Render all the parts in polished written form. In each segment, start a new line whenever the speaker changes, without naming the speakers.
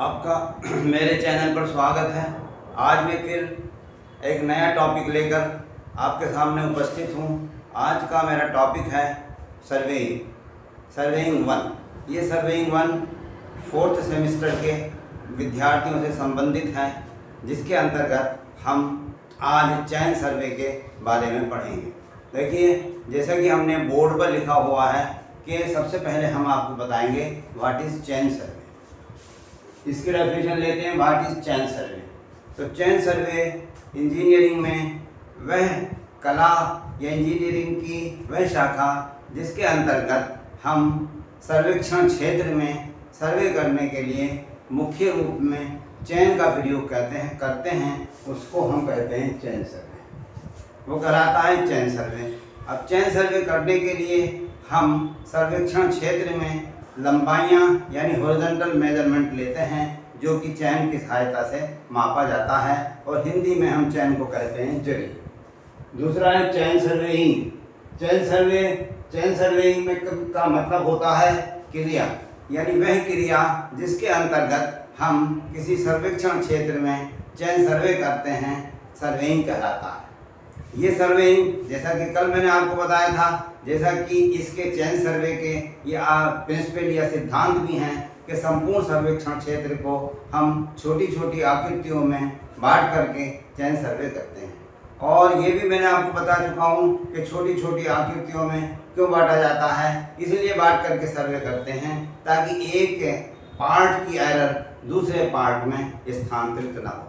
आपका मेरे चैनल पर स्वागत है। आज मैं फिर एक नया टॉपिक लेकर आपके सामने उपस्थित हूँ। आज का मेरा टॉपिक है सर्वेइंग वन। ये सर्वेइंग वन 4th सेमेस्टर के विद्यार्थियों से संबंधित है, जिसके अंतर्गत हम आज चैन सर्वे के बारे में पढ़ेंगे। देखिए, जैसा कि हमने बोर्ड पर लिखा हुआ है कि सबसे पहले हम आपको बताएंगे व्हाट इज़ चैन सर्वे। इसकी डेफिनेशन लेते हैं, व्हाट इज़ चैन सर्वे। तो चैन सर्वे इंजीनियरिंग में वह कला या इंजीनियरिंग की वह शाखा जिसके अंतर्गत हम सर्वेक्षण क्षेत्र में सर्वे करने के लिए मुख्य रूप में चैन का प्रयोग करते हैं, उसको हम कहते हैं चैन सर्वे। वो कराता है चैन सर्वे। अब चैन सर्वे करने के लिए हम सर्वेक्षण क्षेत्र में लंबाइयाँ यानी हॉरिजॉन्टल मेजरमेंट लेते हैं, जो कि चैन की सहायता से मापा जाता है, और हिंदी में हम चैन को कहते हैं जड़ी। दूसरा है चैन सर्वेइंग। चैन सर्वेइंग में का मतलब होता है क्रिया, यानी वह क्रिया जिसके अंतर्गत हम किसी सर्वेक्षण क्षेत्र में चैन सर्वे करते हैं, सर्वेइंग कहलाता है। ये सर्वेइंग, जैसा कि कल मैंने आपको बताया था, जैसा कि इसके चैन सर्वे के ये प्रिंसिपल या सिद्धांत भी हैं कि संपूर्ण सर्वेक्षण क्षेत्र को हम छोटी छोटी आकृतियों में बांट करके चैन सर्वे करते हैं। और ये भी मैंने आपको बता चुका हूँ कि छोटी छोटी आकृतियों में क्यों बांटा जाता है, इसलिए बांट करके सर्वे करते हैं ताकि एक पार्ट की एरर दूसरे पार्ट में स्थानांतरित ना हो।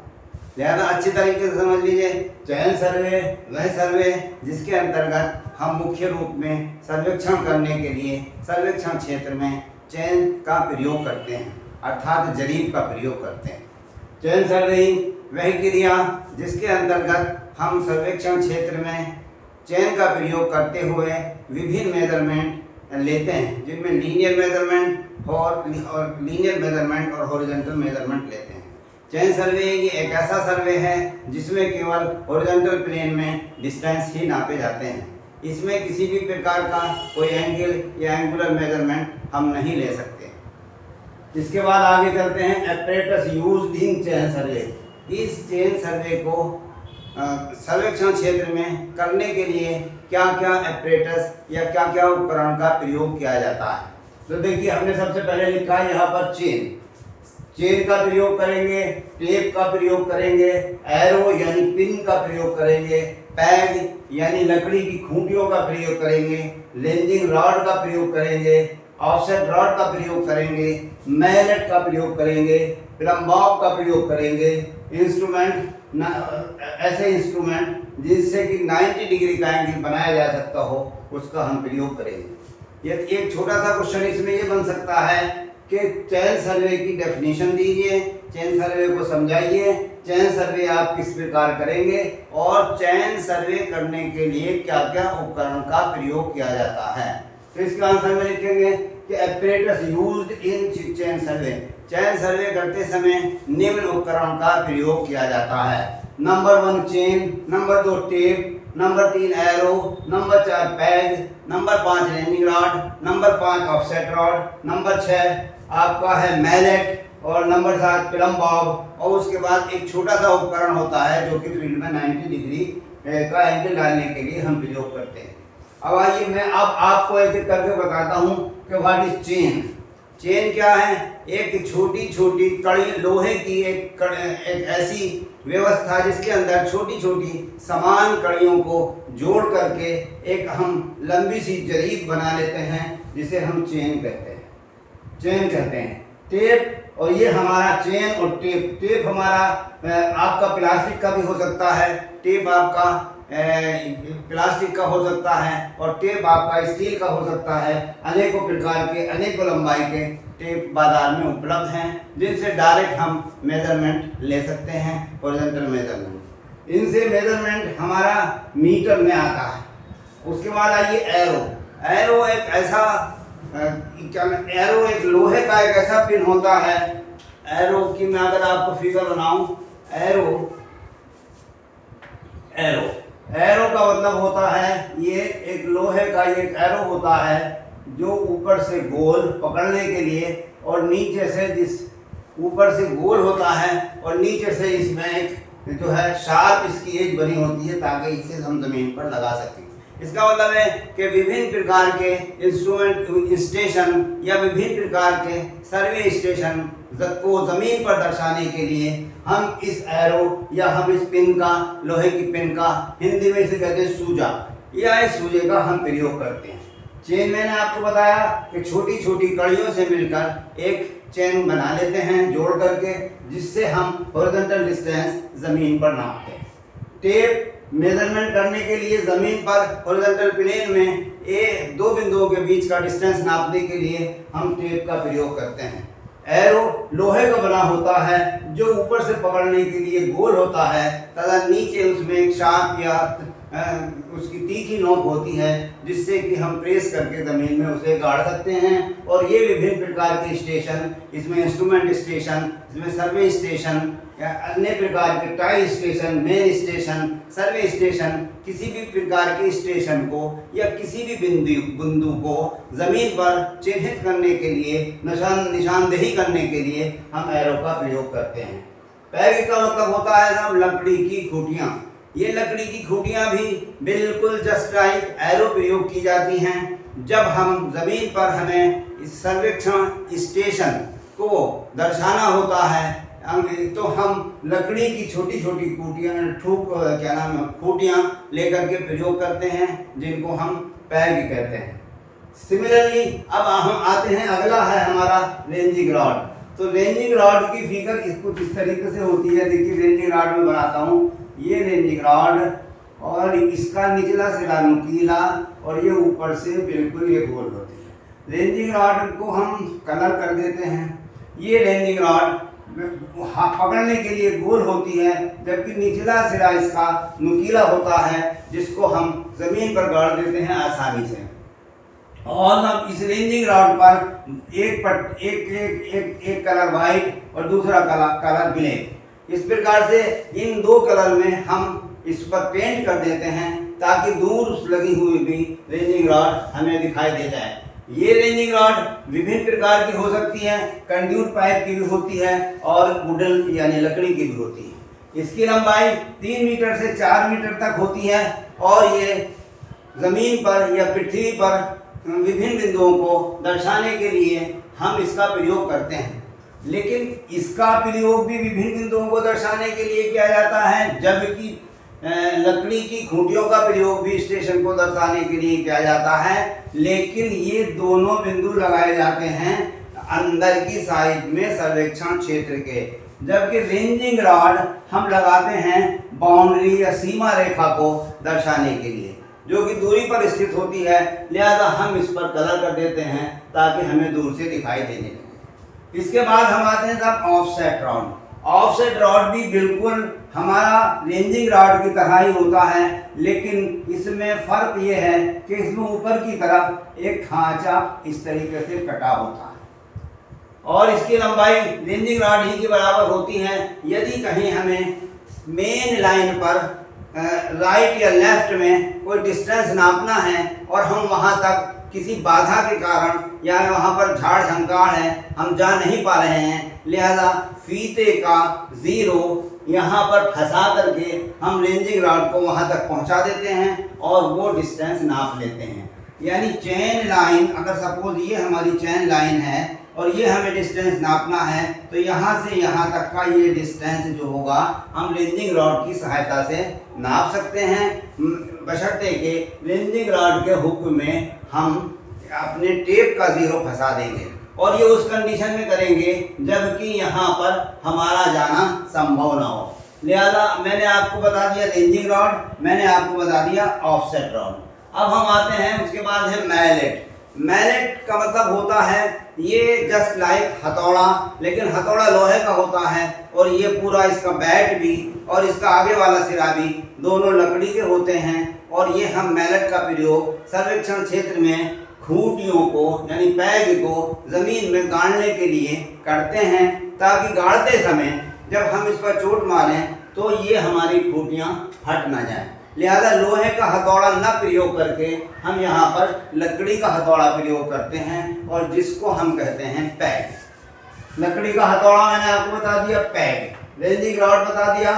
लिहाजा अच्छी तरीके से समझ लीजिए, चैन सर्वे वह सर्वे जिसके अंतर्गत हम मुख्य रूप में सर्वेक्षण करने के लिए सर्वेक्षण क्षेत्र में चैन का प्रयोग करते हैं, अर्थात जरीब का प्रयोग करते हैं। चैन सर्वेइंग वह क्रिया जिसके अंतर्गत हम सर्वेक्षण क्षेत्र में चैन का प्रयोग करते हुए विभिन्न मेजरमेंट लेते हैं, जिनमें लीनियर मेजरमेंट और हॉरिजॉन्टल मेजरमेंट लेते हैं। चैन सर्वे ये एक ऐसा सर्वे है जिसमें केवल हॉरिजॉन्टल प्लेन में डिस्टेंस ही नापे जाते हैं। इसमें किसी भी प्रकार का कोई एंगल या एंगुलर मेजरमेंट हम नहीं ले सकते। इसके बाद आगे चलते हैं एपरेटस यूज्ड इन चैन सर्वे। इस चैन सर्वे को सर्वेक्षण क्षेत्र में करने के लिए क्या क्या एपरेटस या क्या क्या उपकरण का प्रयोग किया जाता है। तो देखिए, हमने सबसे पहले लिखा है यहाँ पर चेन का प्रयोग करेंगे, टेप का प्रयोग करेंगे, एरो यानी पिन का प्रयोग करेंगे, पैग यानी लकड़ी की खूंटियों का प्रयोग करेंगे, लेंजिंग रॉड का प्रयोग करेंगे, ऑफसेट रॉड का प्रयोग करेंगे, मैलेट का प्रयोग करेंगे, प्लम्बॉब का प्रयोग करेंगे। ऐसे इंस्ट्रूमेंट जिससे कि 90 डिग्री का एंगल बनाया जा सकता हो, उसका हम प्रयोग करेंगे। ये एक छोटा सा क्वेश्चन इसमें ये बन सकता है कि चैन सर्वे की डेफिनेशन दीजिए, चैन सर्वे को समझाइए, चैन सर्वे आप किस प्रकार करेंगे और चैन सर्वे करने के लिए क्या क्या उपकरण का प्रयोग किया जाता है। तो इसका आंसर में लिखेंगे कि एपरेटस यूज्ड इन चैन सर्वे। चैन सर्वे करते समय निम्न उपकरण का प्रयोग किया जाता है। Number 1 chain, number 2 tape, number 3 arrow, number 4 peg, number 5 ranging rod, number 5 offset rod, number 6 आपका है मैलेट, और नंबर 7 प्लम्बॉब। और उसके बाद एक छोटा सा उपकरण होता है जो कि फील्ड में 90 डिग्री का एंगल डालने के लिए हम प्रयोग करते हैं। अब आइए मैं अब आपको एक एक करके बताता हूँ कि व्हाट इज चेन। चेन क्या है? एक छोटी छोटी कड़ी, लोहे की एक ऐसी व्यवस्था जिसके अंदर छोटी छोटी समान कड़ियों को जोड़ करके एक हम लंबी सी जरीब बना लेते हैं, जिसे हम चेन कहते हैं। टेप, और ये हमारा चेन और टेप हमारा आपका प्लास्टिक का भी हो सकता है, टेप आपका प्लास्टिक का हो सकता है, और टेप आपका स्टील का हो सकता है। अनेकों प्रकार के, अनेकों लंबाई के टेप बाजार में उपलब्ध हैं, जिनसे डायरेक्ट हम मेजरमेंट ले सकते हैं, हॉरिजॉन्टल मेजरमेंट। इनसे मेजरमेंट हमारा मीटर में आता है। उसके बाद आइए एरो। एरो एक लोहे का एक ऐसा पिन होता है। एरो की मैं अगर आपको फिगर बनाऊं, एरो का मतलब होता है, ये एक लोहे का एक एरो होता है जो ऊपर से गोल पकड़ने के लिए और नीचे से जिस ऊपर से गोल होता है और नीचे से इसमें एक जो है शार्प इसकी एज बनी होती है ताकि इसे हम ज़मीन पर लगा सकें। इसका मतलब है कि विभिन्न प्रकार के इंस्ट्रूमेंट स्टेशन या विभिन्न प्रकार के सर्वे स्टेशन को ज़मीन पर दर्शाने के लिए हम इस एरो या हम इस पिन का, लोहे की पिन का, हिंदी में इसे कहते हैं सूजा, या इस सूजे का हम प्रयोग करते हैं। चेन मैंने आपको बताया कि छोटी छोटी कड़ियों से मिलकर एक चेन बना लेते हैं जोड़ करके, जिससे हम हॉरिजॉन्टल डिस्टेंस ज़मीन पर नापते हैं। टेप मेजरमेंट करने के लिए ज़मीन पर हॉरिजॉन्टल प्लेन में दो बिंदुओं के बीच का डिस्टेंस नापने के लिए हम टेप का प्रयोग करते हैं। एरो लोहे का बना होता है जो ऊपर से पकड़ने के लिए गोल होता है तथा नीचे उसमें एक शार्प या उसकी तीखी नोक होती है, जिससे कि हम प्रेस करके ज़मीन में उसे गाड़ सकते हैं। और ये विभिन्न प्रकार के स्टेशन, इसमें इंस्ट्रूमेंट स्टेशन, इसमें सर्वे स्टेशन या अन्य प्रकार के टाई स्टेशन, मेन स्टेशन, सर्वे स्टेशन, किसी भी प्रकार के स्टेशन को या किसी भी बिंदु को ज़मीन पर चिन्हित करने के लिए, निशानदेही करने के लिए हम एरो का प्रयोग करते हैं। पैग का मतलब होता है साहब लकड़ी की खूंटियाँ। ये लकड़ी की खूंटियाँ भी बिल्कुल जस्ट लाइक एरो प्रयोग की जाती हैं। जब हम ज़मीन पर हमें इस सर्वेक्षण स्टेशन को दर्शाना होता है तो हम लकड़ी की छोटी छोटी खूंटियाँ लेकर के प्रयोग करते हैं, जिनको हम पैग कहते हैं। सिमिलरली अब हम आते हैं, अगला है हमारा रेंजिंग रॉड। तो रेंजिंग रॉड की फिगर इसको किस तरीके से होती है, देखिए रेंजिंग रॉड में बनाता हूँ। ये रेंजिंग रॉड और इसका निचला सिरा नुकीला और ये ऊपर से बिल्कुल ये गोल होती है। रेंजिंग रॉड को हम कलर कर देते हैं। ये रेंजिंग रॉड पकड़ने के लिए गोल होती है, जबकि निचला सिरा इसका नुकीला होता है, जिसको हम ज़मीन पर गाड़ देते हैं आसानी से। और हम इस रेंजिंग रॉड पर एक कलर वाइट और दूसरा कलर ब्लैक, इस प्रकार से इन दो कलर में हम इस पर पेंट कर देते हैं ताकि दूर लगी हुई भी रेंजिंग रॉड हमें दिखाई दे जाए। ये रेंजिंग रॉड विभिन्न प्रकार की हो सकती है, कंड्यूट पाइप की भी होती है और वुडन यानी लकड़ी की भी होती है। इसकी लंबाई 3 मीटर से 4 मीटर तक होती है और ये ज़मीन पर या पृथ्वी पर विभिन्न बिंदुओं को दर्शाने के लिए हम इसका प्रयोग करते हैं। लेकिन इसका प्रयोग भी विभिन्न बिंदुओं को दर्शाने के लिए किया जाता है, जबकि लकड़ी की खूंटियों का प्रयोग भी स्टेशन को दर्शाने के लिए किया जाता है। लेकिन ये दोनों बिंदु लगाए जाते हैं अंदर की साइड में सर्वेक्षण क्षेत्र के, जबकि रेंजिंग रॉड हम लगाते हैं बाउंड्री या सीमा रेखा को दर्शाने के लिए, जो कि दूरी पर स्थित होती है। लिहाजा हम इस पर कलर कर देते हैं ताकि हमें दूर से दिखाई देने लगे। इसके बाद हम आते हैं साहब ऑफसेट रॉड। ऑफसेट रॉड भी बिल्कुल हमारा रेंजिंग रॉड की तरह ही होता है, लेकिन इसमें फ़र्क ये है कि इसमें ऊपर की तरफ एक खांचा इस तरीके से कटा होता है और इसकी लंबाई रेंजिंग रॉड ही के बराबर होती है। यदि कहीं हमें मेन लाइन पर राइट या लेफ्ट में कोई डिस्टेंस नापना है और हम वहाँ तक किसी बाधा के कारण या वहाँ पर झाड़ झंकार है, हम जा नहीं पा रहे हैं, लिहाजा फीते का ज़ीरो यहाँ पर फंसा करके हम रेंजिंग रॉड को वहाँ तक पहुँचा देते हैं और वो डिस्टेंस नाप लेते हैं। यानी चेन लाइन, अगर सपोज ये हमारी चेन लाइन है और ये हमें डिस्टेंस नापना है, तो यहाँ से यहाँ तक का ये डिस्टेंस जो होगा हम रेंजिंग रॉड की सहायता से नाप सकते हैं, बशर्ते कि रेंजिंग रॉड के हुक में हम अपने टेप का ज़ीरो फंसा देंगे। और ये उस कंडीशन में करेंगे जबकि यहाँ पर हमारा जाना संभव ना हो। लिहाजा मैंने आपको बता दिया रेंजिंग रॉड, मैंने आपको बता दिया ऑफसेट रॉड। अब हम आते हैं, उसके बाद है मैलेट। मैलेट का मतलब होता है ये जस्ट लाइक हथौड़ा, लेकिन हथौड़ा लोहे का होता है और ये पूरा इसका बैट भी और इसका आगे वाला सिरा भी दोनों लकड़ी के होते हैं। और ये हम मैलेट का प्रयोग सर्वेक्षण क्षेत्र में खूंटियों को यानी पैग को ज़मीन में गाड़ने के लिए करते हैं, ताकि गाड़ते समय जब हम इस पर चोट मारें तो ये हमारी खूंटियाँ हट ना जाएं। लिहाजा लोहे का हथौड़ा न प्रयोग करके हम यहाँ पर लकड़ी का हथौड़ा प्रयोग करते हैं और जिसको हम कहते हैं पैग। लकड़ी का हथौड़ा मैंने आपको बता दिया पैग, रेंजिंग रॉड बता दिया,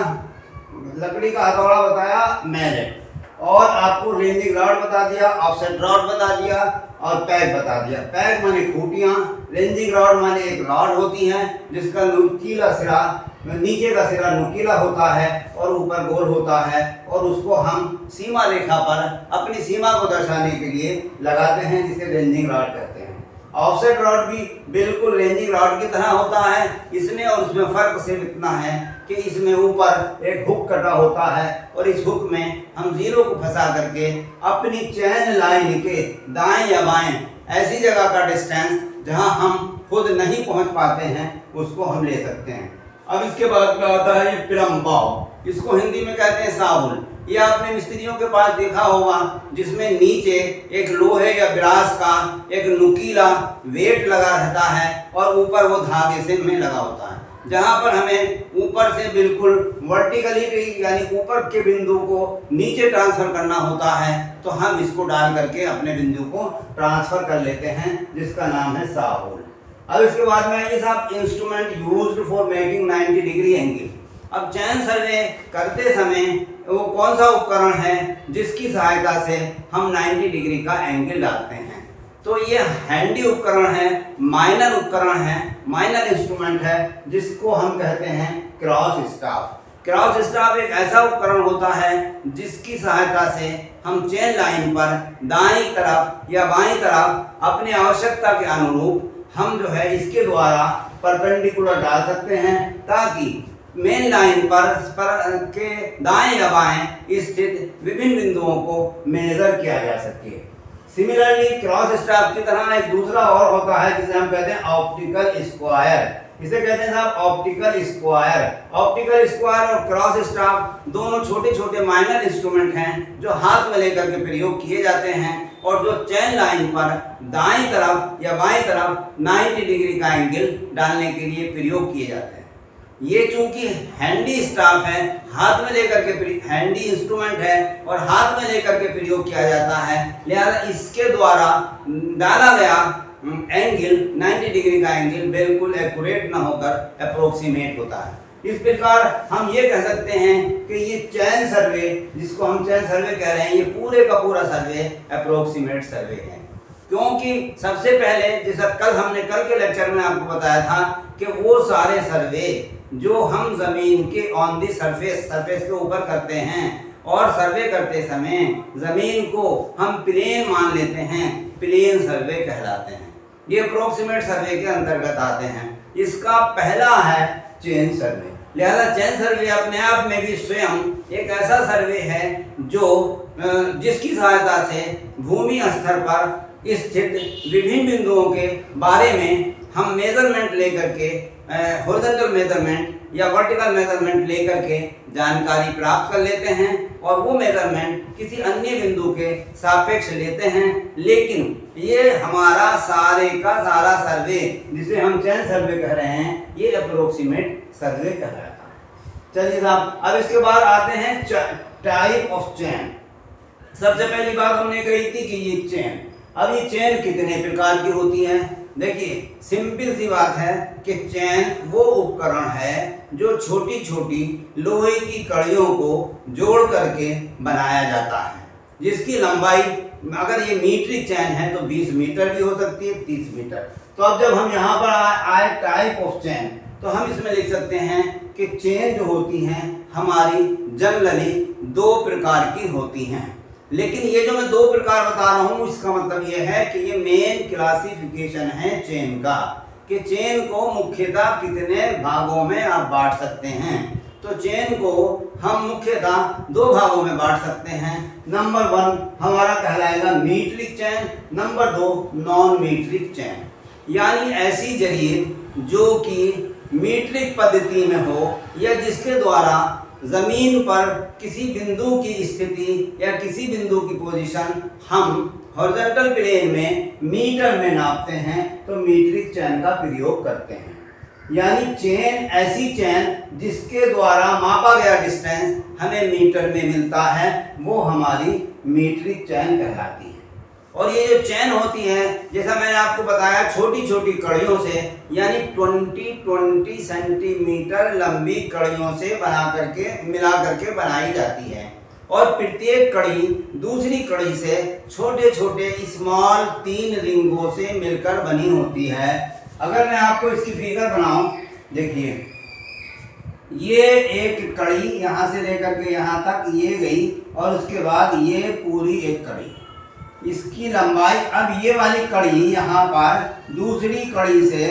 लकड़ी का हथौड़ा बताया मैलेट, और आपको रेंजिंग रॉड बता दिया, ऑफसेट रॉड बता दिया, और पैग बता दिया। पैग माने खूंटियाँ, रेंजिंग रॉड माने एक रॉड होती है जिसका नुकीला सिरा, नीचे का सिरा नुकीला होता है और ऊपर गोल होता है, और उसको हम सीमा रेखा पर अपनी सीमा को दर्शाने के लिए लगाते हैं, जिसे रेंजिंग रॉड कहते हैं। ऑफसेट रॉड भी बिल्कुल रेंजिंग रॉड की तरह होता है, इसमें और उसमें फ़र्क सिर्फ इतना है कि इसमें ऊपर एक हुक कटा होता है और इस हुक में हम जीरो को फंसा करके अपनी चैन लाइन के दाएं या बाएं ऐसी जगह का डिस्टेंस जहां हम खुद नहीं पहुंच पाते हैं उसको हम ले सकते हैं। अब इसके बाद में आता है ये पिरम्बाव, इसको हिंदी में कहते हैं साबुल। ये आपने मिस्त्रियों के पास देखा होगा जिसमें नीचे एक लोहे या ब्रास का एक नुकीला वेट लगा रहता है और ऊपर वो धागे से में लगा होता है, जहाँ पर हमें ऊपर से बिल्कुल वर्टिकली यानी ऊपर के बिंदु को नीचे ट्रांसफर करना होता है, तो हम इसको डाल करके अपने बिंदु को ट्रांसफर कर लेते हैं, जिसका नाम है साबुल। अब इसके बाद में ये सब instrument used for making 90 degree angle. अब चैन सर्वे करते समय वो कौन सा उपकरण है जिसकी सहायता से हम 90 डिग्री का एंगल डालते हैं? तो ये हैंडी उपकरण है, माइनर उपकरण है, माइनर इंस्ट्रूमेंट है, जिसको हम कहते हैं क्रॉस स्टाफ। क्रॉस स्टाफ एक ऐसा उपकरण होता है जिसकी सहायता से हम चेन लाइन पर दाईं तरफ या बाईं तरफ अपनी आवश्यकता के अनुरूप हम जो है इसके द्वारा परपेंडिकुलर डाल सकते हैं, ताकि मेन लाइन पर के दाएं या बाएं स्थित विभिन्न बिंदुओं को मेजर किया जा सके। सिमिलरली क्रॉस स्टाफ की तरह एक दूसरा और होता है जिसे हम कहते हैं ऑप्टिकल स्क्वायर। इसे कहते हैं साहब ऑप्टिकल स्क्वायर। ऑप्टिकल स्क्वायर और क्रॉस स्टाफ दोनों छोटे छोटे माइनर इंस्ट्रूमेंट हैं जो हाथ में लेकर के प्रयोग किए जाते हैं और जो चैन लाइन पर दाईं तरफ या बाईं तरफ 90 डिग्री का एंगल डालने के लिए प्रयोग किए जाते हैं। ये चूंकि हैंडी स्टाफ है, हाथ में लेकर के हैंडी इंस्ट्रूमेंट है और हाथ में लेकर के प्रयोग किया जाता है, लिहाजा इसके द्वारा डाला गया एंगल 90 डिग्री का एंगल बिल्कुल एक्यूरेट ना होकर अप्रोक्सीमेट होता है। इस प्रकार हम ये कह सकते हैं कि ये चैन सर्वे, जिसको हम चैन सर्वे कह रहे हैं, ये पूरे का पूरा सर्वे अप्रोक्सीमेट सर्वे है। क्योंकि सबसे पहले जैसा कल के लेक्चर में आपको बताया था कि वो सारे सर्वे जो हम जमीन के ऑन दी सरफेस के ऊपर करते हैं और सर्वे करते समय जमीन को हम प्लेन मान लेते हैं, प्लेन सर्वे कहलाते हैं। ये अप्रोक्सीमेट सर्वे के अंतर्गत आते हैं। इसका पहला है चेन सर्वे। लिहाजा चेन सर्वे अपने आप में भी स्वयं एक ऐसा सर्वे है जो जिसकी सहायता से भूमि स्तर पर स्थित विभिन्न बिंदुओं के बारे में हम मेजरमेंट लेकर के हॉरिजॉन्टल मेजरमेंट या वर्टिकल मेजरमेंट लेकर के जानकारी प्राप्त कर लेते हैं और वो मेजरमेंट किसी अन्य बिंदु के सापेक्ष लेते हैं। लेकिन ये हमारा सारे का सारा सर्वे जिसे हम चैन सर्वे कह रहे हैं, ये अप्रोक्सीमेट सर्वे कहलाता है। चलिए साहब, अब इसके बाद आते हैं टाइप ऑफ चैन। सबसे पहली बात हमने कही थी कि ये चैन, अब ये चैन कितने प्रकार की होती है? देखिए, सिंपल सी बात है कि चैन वो उपकरण है जो छोटी छोटी लोहे की कड़ियों को जोड़ करके बनाया जाता है, जिसकी लंबाई अगर ये मीट्रिक चैन है तो 20 मीटर भी हो सकती है, 30 मीटर। तो अब जब हम यहाँ पर आए टाइप ऑफ चैन, तो हम इसमें लिख सकते हैं कि चैन जो होती हैं हमारी जनरली 2 प्रकार की होती हैं। लेकिन ये जो मैं 2 प्रकार बता रहा हूँ, इसका मतलब ये है कि ये मेन क्लासिफिकेशन है चेन का, कि चेन को मुख्यतः कितने भागों में आप बांट सकते हैं। तो चेन को हम मुख्यतः 2 भागों में बांट सकते हैं। नंबर 1 हमारा कहलाएगा मीट्रिक चैन, नंबर 2 नॉन मीट्रिक चैन, यानी ऐसी जरीब जो कि मीट्रिक पद्धति में हो या जिसके द्वारा जमीन पर किसी बिंदु की स्थिति या किसी बिंदु की पोजीशन हम हॉरिजॉन्टल प्लेन में मीटर में नापते हैं, तो मीट्रिक चैन का प्रयोग करते हैं। यानी चेन ऐसी चैन जिसके द्वारा मापा गया डिस्टेंस हमें मीटर में मिलता है, वो हमारी मीट्रिक चैन कहलाती है। और ये जो चैन होती है, जैसा मैंने आपको बताया, छोटी छोटी कड़ियों से, यानी 20 सेंटीमीटर लंबी कड़ियों से बना करके मिला करके बनाई जाती है। और प्रत्येक कड़ी दूसरी कड़ी से छोटे छोटे स्मॉल 3 रिंगों से मिलकर बनी होती है। अगर मैं आपको इसकी फिगर बनाऊं, देखिए ये एक कड़ी यहाँ से लेकर के यहाँ तक ये गई, और उसके बाद ये पूरी एक कड़ी, इसकी लंबाई, अब ये वाली कड़ी यहाँ पर दूसरी कड़ी से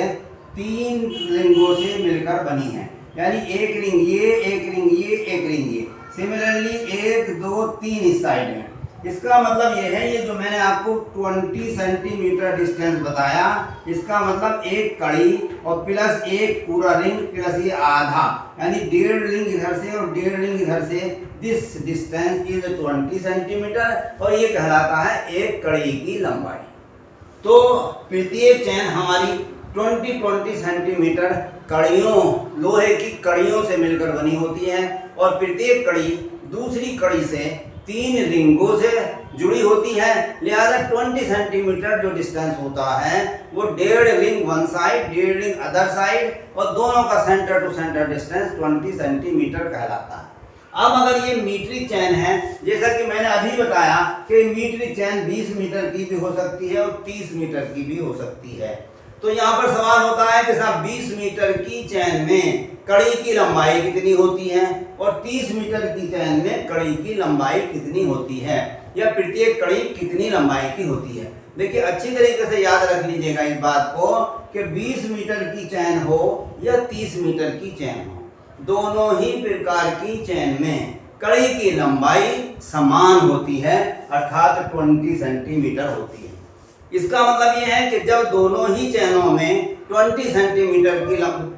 3 रिंगों से मिलकर बनी है, यानी एक रिंग ये, एक रिंग ये, एक रिंग ये, सिमिलरली 1 2 3 इस साइड में। इसका मतलब ये है, ये जो मैंने आपको 20 सेंटीमीटर डिस्टेंस बताया, इसका मतलब एक कड़ी और प्लस एक पूरा रिंग प्लस ये आधा, यानी 1.5 रिंग इधर से और 1.5 रिंग इधर से, दिस डिस्टेंस इज 20 सेंटीमीटर, और ये कहलाता है एक कड़ी की लंबाई। तो प्रत्येक चैन हमारी 20 सेंटीमीटर कड़ियों, लोहे की कड़ियों से मिलकर बनी होती है, और प्रत्येक कड़ी दूसरी कड़ी से 3 रिंगों से जुड़ी होती है। लिहाजा 20 सेंटीमीटर जो डिस्टेंस होता है वो 1.5 ring one side, 1.5 ring other side, और दोनों का centre to centre distance 20 centimetre कहलाता है। अब अगर ये मीट्रिक चैन है, जैसा कि मैंने अभी बताया कि मीट्रिक चैन 20 मीटर की भी हो सकती है और 30 मीटर की भी हो सकती है। तो यहाँ पर सवाल होता है कि साहब 20 मीटर की चैन में कड़ी की लंबाई कितनी होती है, और 30 मीटर की चैन में कड़ी की लंबाई कितनी होती है, या प्रत्येक कड़ी कितनी लंबाई की होती है। देखिए अच्छी तरीके से याद रख लीजिएगा इस बात को कि 20 मीटर की चैन हो या 30 मीटर की चैन हो, दोनों ही प्रकार की चैन में कड़ी की लंबाई समान होती है, अर्थात 20 सेंटीमीटर होती है। इसका मतलब ये है कि जब दोनों ही चैनों में 20 सेंटीमीटर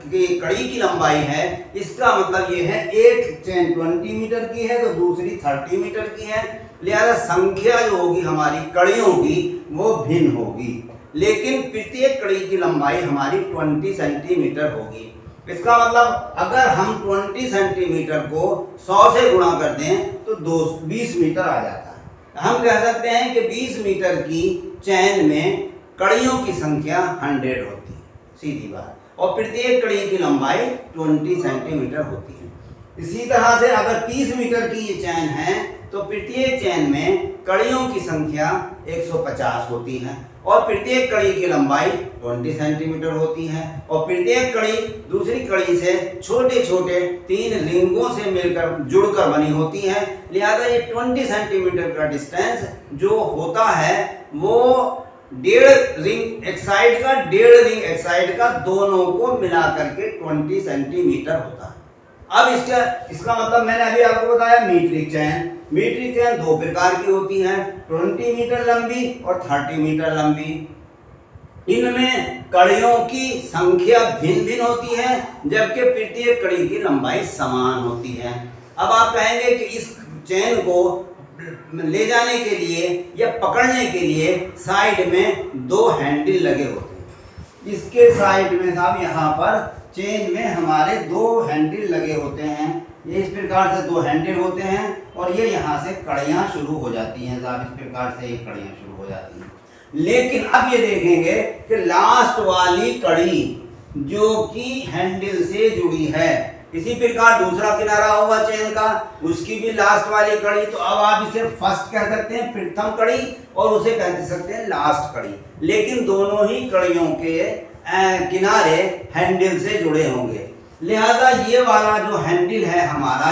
की कड़ी की लंबाई है, इसका मतलब ये है एक चैन 20 मीटर की है तो दूसरी 30 मीटर की है, लिहाजा संख्या जो होगी हमारी कड़ियों की वो भिन्न होगी, लेकिन प्रत्येक कड़ी की लंबाई हमारी 20 सेंटीमीटर होगी। इसका मतलब अगर हम 20 सेंटीमीटर को 100 से गुणा कर दें तो 20 मीटर आ जाता है। हम कह सकते हैं कि 20 मीटर की चैन में कड़ियों की संख्या 100 होती है, सीधी बात, और प्रत्येक कड़ी की लंबाई 20 सेंटीमीटर होती है। इसी तरह से अगर 30 मीटर की ये चैन है तो प्रत्येक चैन में कड़ियों की संख्या 150 होती है, और प्रत्येक कड़ी की लंबाई 20 सेंटीमीटर होती है, और प्रत्येक कड़ी दूसरी कड़ी से छोटे छोटे 3 रिंगों से मिलकर जुड़कर बनी होती है। लिहाजा ये 20 सेंटीमीटर का डिस्टेंस जो होता है वो 1.5 रिंग एक साइड का, 1.5 रिंग एक साइड का, दोनों को मिला करके 20 सेंटीमीटर होता है। अब इसका मतलब मैंने अभी आपको बताया मीट्रिक चैन। मीट्रिक चैन 2 प्रकार की होती है, 20 मीटर लंबी और 30 मीटर लंबी। इनमें कड़ियों की संख्या भिन्न भिन्न होती है, जबकि प्रत्येक कड़ी की लंबाई समान होती है। अब आप कहेंगे कि इस चैन को ले जाने के लिए या पकड़ने के लिए साइड में 2 हैंडल लगे होते हैं। इसके साइड में साहब यहाँ पर चेन में हमारे 2 हैंडल लगे होते हैं, ये इस प्रकार से 2 हैंडल होते हैं, और ये यहाँ से कड़ियाँ शुरू हो जाती हैं साहब, इस प्रकार से ये कड़ियाँ शुरू हो जाती हैं। लेकिन अब ये देखेंगे कि लास्ट वाली कड़ी जो कि हैंडल से जुड़ी है, इसी प्रकार दूसरा किनारा होगा चेन का, उसकी भी लास्ट वाली कड़ी, तो अब आप इसे फर्स्ट कह सकते हैं, प्रथम कड़ी, और उसे कह सकते हैं लास्ट कड़ी। लेकिन दोनों ही कड़ियों के किनारे हैंडल से जुड़े होंगे, लिहाजा ये वाला जो हैंडल है हमारा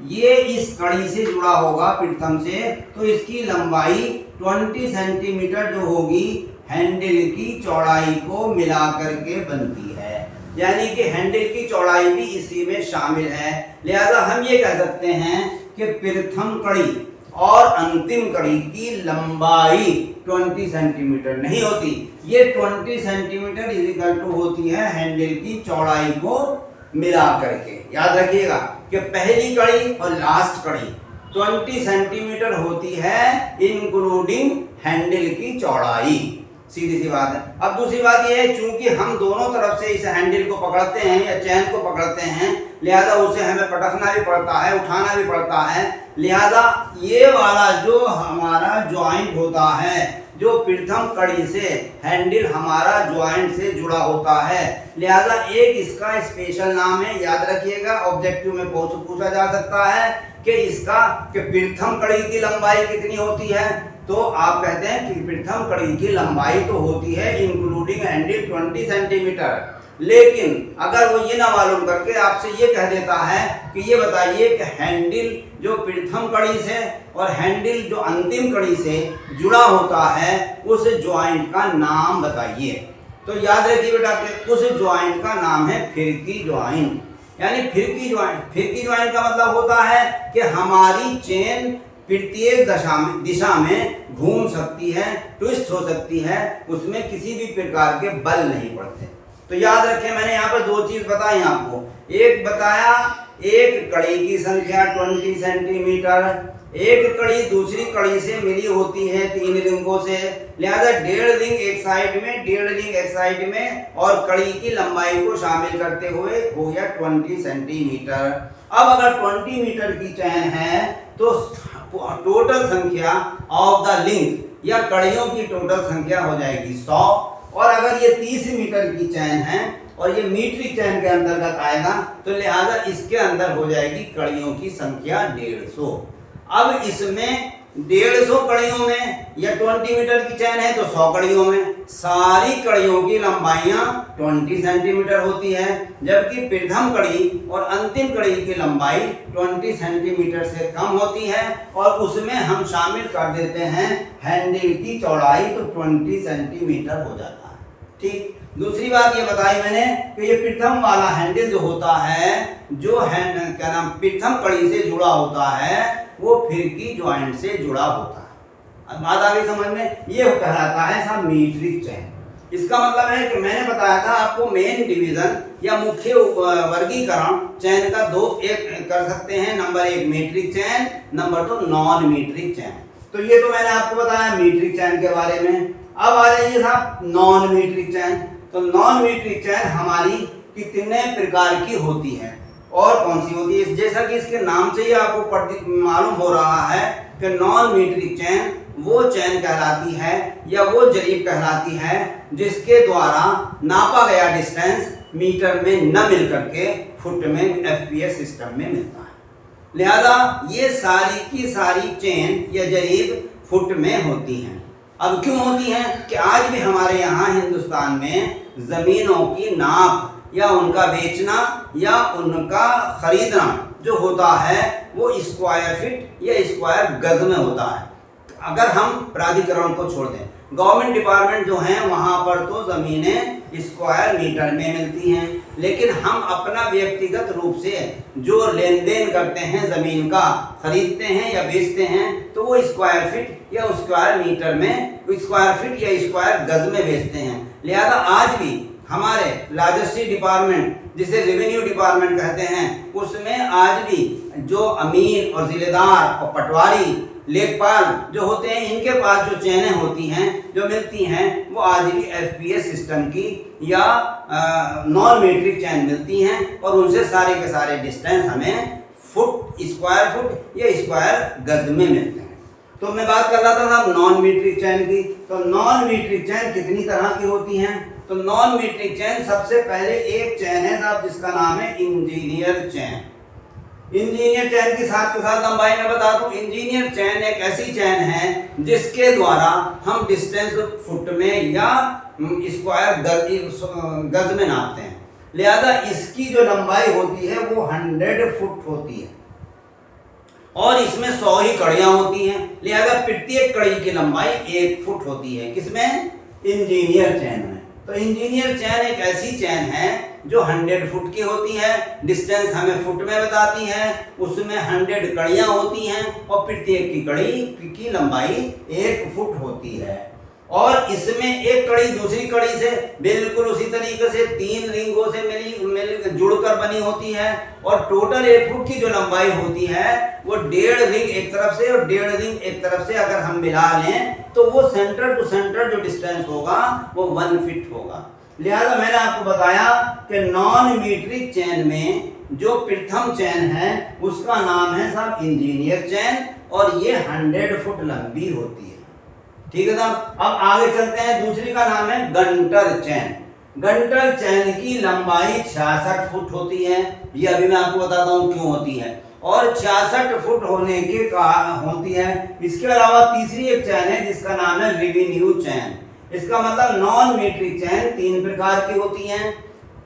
ये इस कड़ी से जुड़ा होगा प्रथम से, तो इसकी लंबाई 20 सेंटीमीटर जो होगी हैंडल की चौड़ाई को मिला करके बनती है, यानी कि हैंडल की चौड़ाई भी इसी में शामिल है। लिहाजा हम ये कह सकते हैं कि प्रथम कड़ी और अंतिम कड़ी की लंबाई 20 सेंटीमीटर नहीं होती, ये 20 सेंटीमीटर इज इक्वल टू होती है हैंडल की चौड़ाई को मिला करके। याद रखिएगा कि पहली कड़ी और लास्ट कड़ी 20 सेंटीमीटर होती है इंक्लूडिंग हैंडल की चौड़ाई। सीधी सी बात है। अब दूसरी बात यह है, चूंकि हम दोनों तरफ से इस हैंडल को पकड़ते हैं या चैन को पकड़ते हैं, लिहाजा उसे हमें पटकना भी पड़ता है, उठाना भी पड़ता है। लिहाजा ये वाला जो हमारा ज्वाइंट होता है, जो प्रथम कड़ी से हैंडल हमारा ज्वाइंट से जुड़ा होता है, लिहाजा एक इसका स्पेशल नाम है, याद रखिएगा। ऑब्जेक्टिव में पूछा जा सकता है कि इसका कि प्रथम कड़ी की लंबाई कितनी होती है, तो आप कहते हैं कि प्रथम कड़ी की लंबाई तो होती है इंक्लूडिंग हैंडल 20 सेंटीमीटर। लेकिन अगर वो ये ना मालूम करके आपसे ये कह देता है कि ये बताइए कि हैंडल जो प्रथम कड़ी से और हैंडल जो अंतिम कड़ी से जुड़ा होता है, उस ज्वाइंट का नाम बताइए। तो याद रखिए बेटा कि उस ज्वाइंट का नाम है फिरकी ज्वाइंट, यानी फिरकी ज्वाइंट। फिरकी ज्वाइंट का मतलब होता है कि हमारी चेन प्रत्येक दिशा में घूम सकती है, ट्विस्ट हो सकती है, उसमें किसी भी प्रकार के बल नहीं पड़ते। तो याद रखें, मैंने यहाँ पर दो चीज बताई आपको। एक बताया एक कड़ी की संख्या 20 सेंटीमीटर, एक कड़ी दूसरी कड़ी से मिली होती है 3 रिंगों से, लिहाजा 1.5 रिंग एक साइड में, 1.5 रिंग एक साइड में, और कड़ी की लंबाई को शामिल करते हुए हो गया 20 सेंटीमीटर। अब अगर 20 मीटर की चैन है तो टोटल संख्या ऑफ द लिंक या कड़ियों की टोटल संख्या हो जाएगी 100। और अगर ये 30 मीटर की चैन है और ये मीट्रिक चैन के अंतर्गत आएगा, तो लिहाजा इसके अंदर हो जाएगी कड़ियों की संख्या 150। अब इसमें 150 कड़ियों में या 20 मीटर की चैन है तो 100 कड़ियों में सारी कड़ियों की लंबाइयां 20 सेंटीमीटर होती है, जबकि प्रथम कड़ी और अंतिम कड़ी की लंबाई 20 सेंटीमीटर से कम होती है, और उसमें हम शामिल कर देते हैं हैंडल की चौड़ाई, तो 20 सेंटीमीटर हो जाता है। ठीक। दूसरी बात ये बताई मैंने कि ये प्रथम वाला हैंडल जो होता है, जो क्या नाम प्रथम कड़ी से जुड़ा होता है, वो फिरकी ज्वाइंट से जुड़ा होता है। अब बात आ गई समझ में। ये कहलाता है साहब मीट्रिक चैन। इसका मतलब है कि मैंने बताया था आपको मेन डिवीजन या मुख्य वर्गीकरण चैन का दो एक कर सकते हैं। नंबर 1 मीट्रिक चैन, नंबर 2 नॉन मीट्रिक चैन। तो ये तो मैंने आपको बताया मीट्रिक चैन के बारे में। अब आ जाइए साहब नॉन मीट्रिक चैन। तो नॉन मीट्रिक चैन हमारी कितने प्रकार की होती है और कौन सी होती है? जैसा कि इसके नाम से ही आपको मालूम हो रहा है कि नॉन मीट्रिक चैन वो चैन कहलाती है या वो जरीब कहलाती है जिसके द्वारा नापा गया डिस्टेंस मीटर में न मिल करके फुट में एफपीएस सिस्टम में मिलता है। लिहाजा ये सारी की सारी चेन या जरीब फुट में होती हैं। अब क्यों होती हैं कि आज भी हमारे यहाँ हिंदुस्तान में ज़मीनों की नाप या उनका बेचना या उनका खरीदना जो होता है वो स्क्वायर फीट या स्क्वायर गज में होता है। अगर हम प्राधिकरण को छोड़ दें, गवर्नमेंट डिपार्टमेंट जो हैं वहाँ पर तो ज़मीनें स्क्वायर मीटर में मिलती हैं, लेकिन हम अपना व्यक्तिगत रूप से जो लेन देन करते हैं ज़मीन का, खरीदते हैं या बेचते हैं, तो वो स्क्वायर फीट या स्क्वायर मीटर में, स्क्वायर फीट या स्क्वायर गज में बेचते हैं। लिहाजा आज भी हमारे राजस्व डिपार्टमेंट जिसे रेवेन्यू डिपार्टमेंट कहते हैं, उसमें आज भी जो अमीन और जिलेदार और पटवारी लेखपाल जो होते हैं, इनके पास जो चेनें होती हैं जो मिलती हैं वो आज भी एफपीएस सिस्टम की या नॉन मीट्रिक चैन मिलती हैं, और उनसे सारे के सारे डिस्टेंस हमें फुट, स्क्वायर फुट या स्क्वायर गज में मिलते हैं। तो मैं बात कर रहा था नॉन मीट्रिक चैन की। तो नॉन मीट्रिक चैन कितनी तरह की होती हैं? तो नॉन मीट्रिक चैन सबसे पहले एक चैन है साहब जिसका नाम है इंजीनियर चैन। इंजीनियर चैन की साथ के साथ लंबाई में बता दूं, इंजीनियर चैन एक ऐसी चैन है जिसके द्वारा हम डिस्टेंस फुट में या स्क्वायर गज में नापते हैं। लिहाजा इसकी जो लंबाई होती है वो 100 फुट होती है और इसमें 100 ही कड़ियां होती हैं। लिहाजा प्रत्येक कड़ी की लंबाई 1 फुट होती है। किसमें? इंजीनियर चैन में। तो इंजीनियर चैन एक ऐसी चैन है जो 100 फुट की होती है, डिस्टेंस हमें फुट में बताती है, उसमें 100 कड़ियां होती हैं और प्रत्येक की कड़ी की लंबाई 1 फुट होती है। और इसमें एक कड़ी दूसरी कड़ी से बिल्कुल उसी तरीके से 3 रिंगों से मिल जुड़कर बनी होती है और टोटल 1 फुट की जो लंबाई होती है वो 1.5 रिंग एक तरफ से और 1.5 रिंग एक तरफ से अगर हम मिला लें तो वो सेंटर टू सेंटर जो डिस्टेंस होगा वो 1 फीट होगा। लिहाजा मैंने आपको बताया कि नॉन मीट्रिक चेन में जो प्रथम चेन है उसका नाम है साहब इंजीनियर चेन और ये 100 फुट लंबी होती है। ठीक है साहब, अब आगे चलते हैं। दूसरी का नाम है गंटर चेन। गंटर चेन की लंबाई 66 फुट होती है। ये अभी मैं आपको बताता हूँ क्यों होती है। और 66 फुट होने के होती है। इसके अलावा तीसरी एक चैन है जिसका नाम है रेवेन्यू चैन। इसका मतलब नॉन मीट्रिक चैन 3 प्रकार की होती हैं,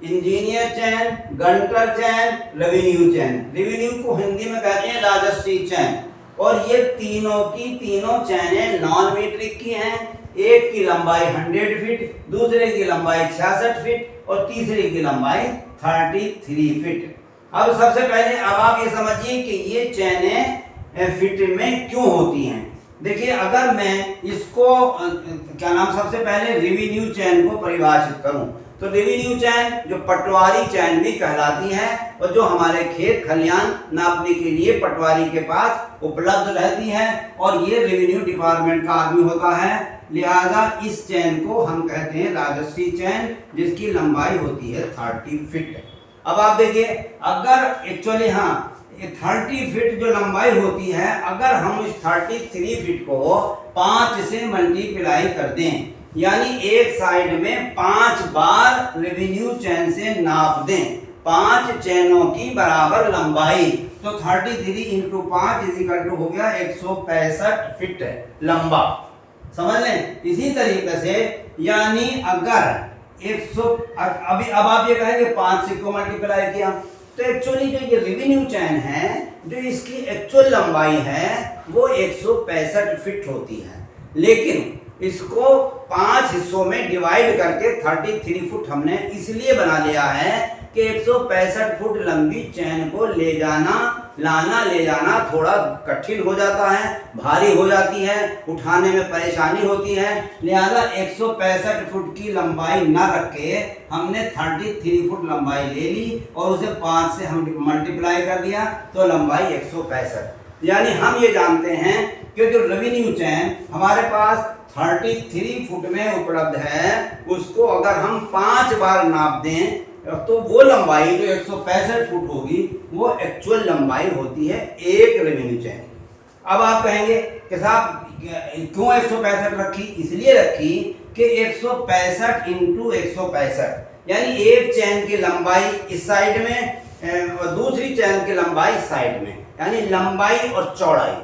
इंजीनियर चैन, गंटर चैन, रेवेन्यू चैन। रेवेन्यू को हिंदी में कहते हैं राजस्वी चैन। और ये तीनों की तीनों चैनें नॉन मीट्रिक की हैं। एक की लंबाई 100 फीट, दूसरे की लंबाई 66 फीट और तीसरे की लंबाई 33 फीट। अब सबसे पहले अब आप ये समझिए कि ये चैनें फीट में क्यों होती हैं। देखिए, अगर मैं इसको क्या नाम सबसे पहले रेवेन्यू चैन को परिभाषित करूं तो रेवेन्यू चैन जो पटवारी चैन भी कहलाती है और जो हमारे खेत खलियान नापने के लिए पटवारी के पास उपलब्ध रहती है और ये रेवेन्यू डिपार्टमेंट का आदमी होता है। लिहाजा इस चैन को हम कहते हैं राजस्वी चैन जिसकी लंबाई होती है 30 फीट। अब आप देखिए, अगर एक्चुअली 30 फीट जो लंबाई होती है, अगर हम इस 33 फीट को 5 से मल्टीप्लाई कर दें यानी एक साइड में 5 बार रेवेन्यू चैन से नाप दें 5 चैनों की बराबर लंबाई, तो 33 इंटू 5 हो गया 165 फीट लंबा। समझ लें। इसी तरीके से यानी अगर 100 अभी अब आप ये कहेंगे 5 से को मल्टीप्लाई किया तो एक्चुअली जो ये रेवेन्यू चैन है जो इसकी एक्चुअल लंबाई है वो 165 फीट होती है, लेकिन इसको 5 हिस्सों में डिवाइड करके 33 फुट हमने इसलिए बना लिया है कि 165 फुट लंबी चैन को ले जाना थोड़ा कठिन हो जाता है, भारी हो जाती है, उठाने में परेशानी होती है। लिहाजा 165 फुट की लंबाई न रख के हमने 33 फुट लंबाई ले ली और उसे 5 से हम मल्टीप्लाई कर दिया तो लंबाई 165। यानी हम ये जानते हैं कि जो रेवेन्यू चैन हमारे पास 33 फुट में उपलब्ध है उसको अगर हम 5 बार नाप दें तो वो लंबाई जो 165 फुट होगी वो एक्चुअल लंबाई होती है एक रेवेन्यू चैन की। अब आप कहेंगे कि साहब क्यों 165 रखी? इसलिए रखी कि 165 इंटू 165 यानी एक चैन की लंबाई इस साइड में और दूसरी चैन की लंबाई इस साइड में, यानी लंबाई और चौड़ाई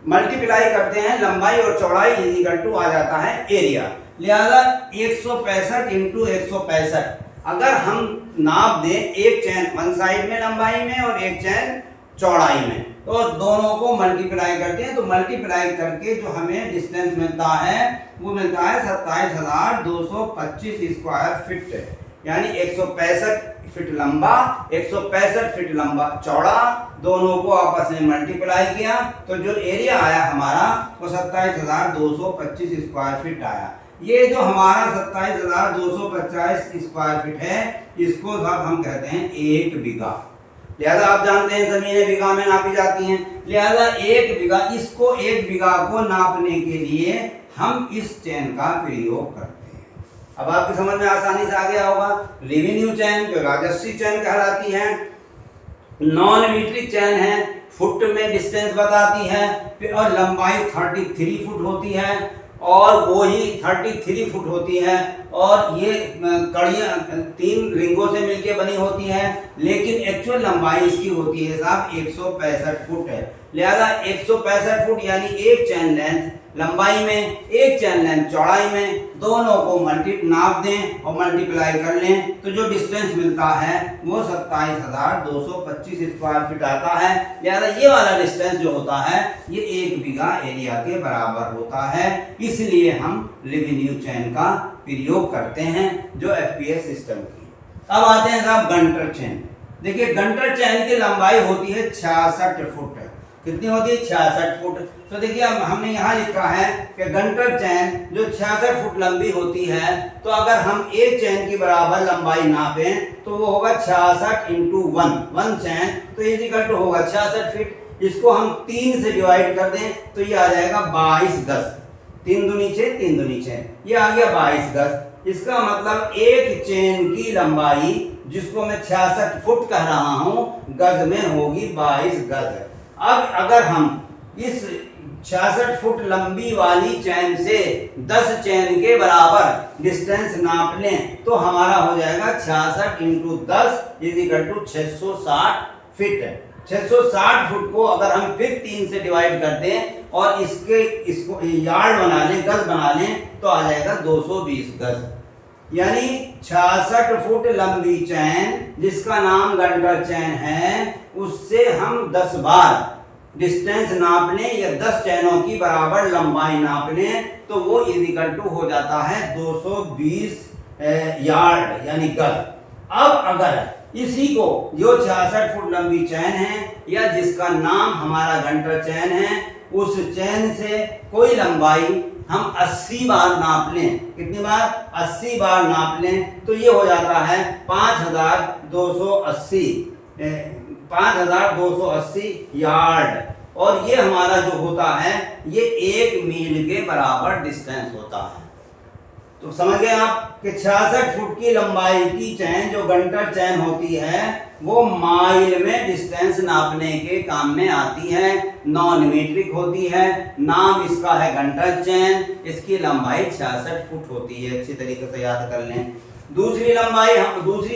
मल्टीप्लाई करते हैं, लंबाई और चौड़ाई इक्वल टू आ जाता है एरिया। लिहाजा 165 इंटू 165 अगर हम नाप दें एक चैन वन साइड में लंबाई में और एक चैन चौड़ाई में तो दोनों को मल्टीप्लाई करते हैं तो मल्टीप्लाई करके जो हमें डिस्टेंस मिलता है वो मिलता है 27,225 स्क्वायर फीट, यानी 165 फीट लंबा 165 फीट लंबा चौड़ा, दोनों को आपस में मल्टीप्लाई किया तो जो एरिया आया हमारा वो 27,225 स्क्वायर फीट आया। ये जो हमारा 27,250 स्क्वायर फीट है इसको हम कहते हैं 1 बीघा। लिहाजा आप जानते हैं जमीनें बीघा में नापी जाती हैं। लिहाजा 1 बीघा, इसको 1 बीघा को नापने के लिए हम इस चैन का प्रयोग करते हैं। अब आपकी समझ में आसानी से आ गया होगा। रेवेन्यू चैन जो राजस्वी चैन कहलाती है, नॉन मीट्रिक चैन है, फुट में डिस्टेंस बताती है और लंबाई 33 फुट होती है और वो ही 33 फुट होती है और ये कड़ियाँ 3 रिंगों से मिलके बनी होती है, लेकिन एक्चुअल लंबाई इसकी होती है साहब 165 फुट है। लिहाजा 165 फुट यानी एक चैन लेंथ लंबाई में एक चैन लेंथ चौड़ाई में दोनों को नाप दें और मल्टीप्लाई कर लें तो जो डिस्टेंस मिलता है वो 27,225 स्क्वायर फीट आता है। लिहाजा ये वाला डिस्टेंस जो होता है ये 1 बीघा एरिया के बराबर होता है, इसलिए हम रेवेन्यू चैन का प्रयोग करते हैं जो एफपीएस सिस्टम की। अब आते हैं साहब गंटर चैन। देखिए गंटर चैन की लंबाई होती है 66 फुट। कितनी होती है 66 फुट। तो देखिए अब हमने यहाँ लिखा है कि गंटर चैन जो 66 फुट लंबी होती है, तो अगर हम एक चैन की बराबर लंबाई नापें तो वो होगा 66 इंटू 1 चैन, तो इक्वल टू होगा 66 फीट। इसको हम 3 से डिवाइड कर दें तो ये आ जाएगा 22 गज। 3 दूनी 6, 3 दूनी 6, ये आ गया 22 गज। इसका मतलब एक चैन की लंबाई जिसको मैं 66 फुट कह रहा हूं गज में होगी 22 गज। अब अगर हम इस 66 फुट लंबी वाली चैन से 10 चैन के बराबर डिस्टेंस नाप लें तो हमारा हो जाएगा 66 into 10 is equal to 660 feet. 660 foot को अगर हम फिर 3 से डिवाइड कर दें और इसको यार्ड बना लें, गज बना लें, तो आ जाएगा 220 गज। यानी 66 फुट लंबी चैन जिसका नाम गंटर चैन है, उससे हम 10 बार डिस्टेंस नाप लें या 10 चैनों की बराबर लंबाई नाप लें तो वो इक्वल टू हो जाता है 220 यार्ड यानी गज। अब अगर इसी को जो 66 फुट लंबी चैन है या जिसका नाम हमारा गंटर चैन है, उस चैन से कोई लंबाई हम 80 बार नाप लें, कितनी बार 80 बार नाप लें, तो ये हो जाता है 5280 यार्ड। और ये हमारा जो होता है ये 1 मील के बराबर डिस्टेंस होता है। तो समझ गए आप कि 66 फुट की लंबाई की चैन जो गंटर चैन होती है वो माइल में डिस्टेंस नापने के काम में आती है, नॉन मीट्रिक होती है। नाम इसका है गंटर चैन, इसकी लंबाई 66 फुट होती है। अच्छी तरीके से याद कर लें। दूसरी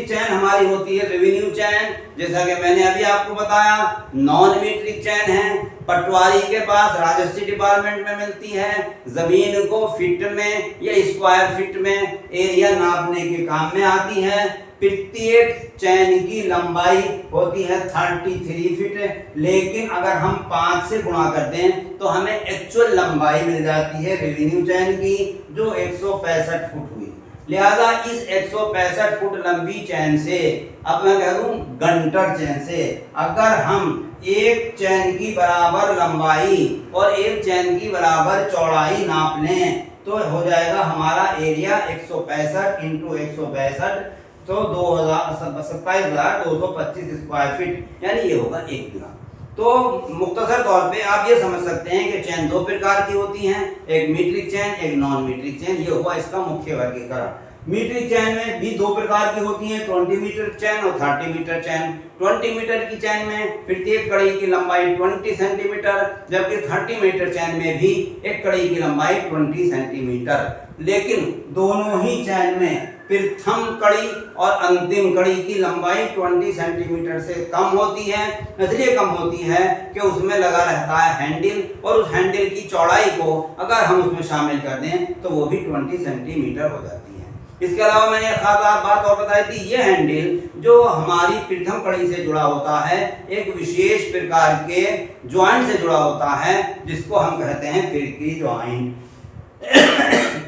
चैन हमारी होती है रेवेन्यू चैन, जैसा कि मैंने अभी आपको बताया नॉन मीट्रिक चैन है। पटवारी के पास राजस्व डिपार्टमेंट में मिलती है। जमीन को फीट में या स्क्वायर फीट में एरिया नापने के काम में आती है। प्रत्येक चैन की लंबाई होती है 33 फीट, लेकिन अगर हम 5 से गुणा कर दें तो हमें एक्चुअल लंबाई मिल जाती है रेवेन्यू चैन की जो 165 फुट हुई। लिहाजा इस 165 फुट लंबी चैन से, अब मैं कह दूं गंटर चैन से, अगर हम एक चैन की बराबर लंबाई और एक चैन की बराबर चौड़ाई नाप लें तो हो जाएगा हमारा एरिया 165 इंटू 162 तो 27,225 स्क्वायर फीट, यानी ये होगा 1 बीघा। तो मुख्तसर तौर पे आप ये समझ सकते हैं कि चैन 2 प्रकार की होती हैं, एक मीट्रिक चैन, एक नॉन मीट्रिक चैन। ये हुआ इसका मुख्य वर्गीकरण। मीट्रिक चैन में भी 2 प्रकार की होती हैं, 20 मीटर चैन और 30 मीटर चैन। 20 मीटर की चैन में प्रत्येक कड़ी की लंबाई 20 सेंटीमीटर, जबकि 30 मीटर चैन में भी एक कड़ी की लंबाई 20 सेंटीमीटर। लेकिन दोनों ही चैन में प्रथम कड़ी और अंतिम कड़ी की लंबाई 20 सेंटीमीटर से कम होती है। इसलिए कम होती है कि उसमें लगा रहता है हैंडल, और उस हैंडल की चौड़ाई को अगर हम उसमें शामिल कर दें तो वो भी 20 सेंटीमीटर हो जाती है। इसके अलावा मैंने एक खास बात और बताई थी, ये हैंडल जो हमारी प्रथम कड़ी से जुड़ा होता है एक विशेष प्रकार के ज्वाइंट से जुड़ा होता है जिसको हम कहते हैं फिरकी ज्वाइंट।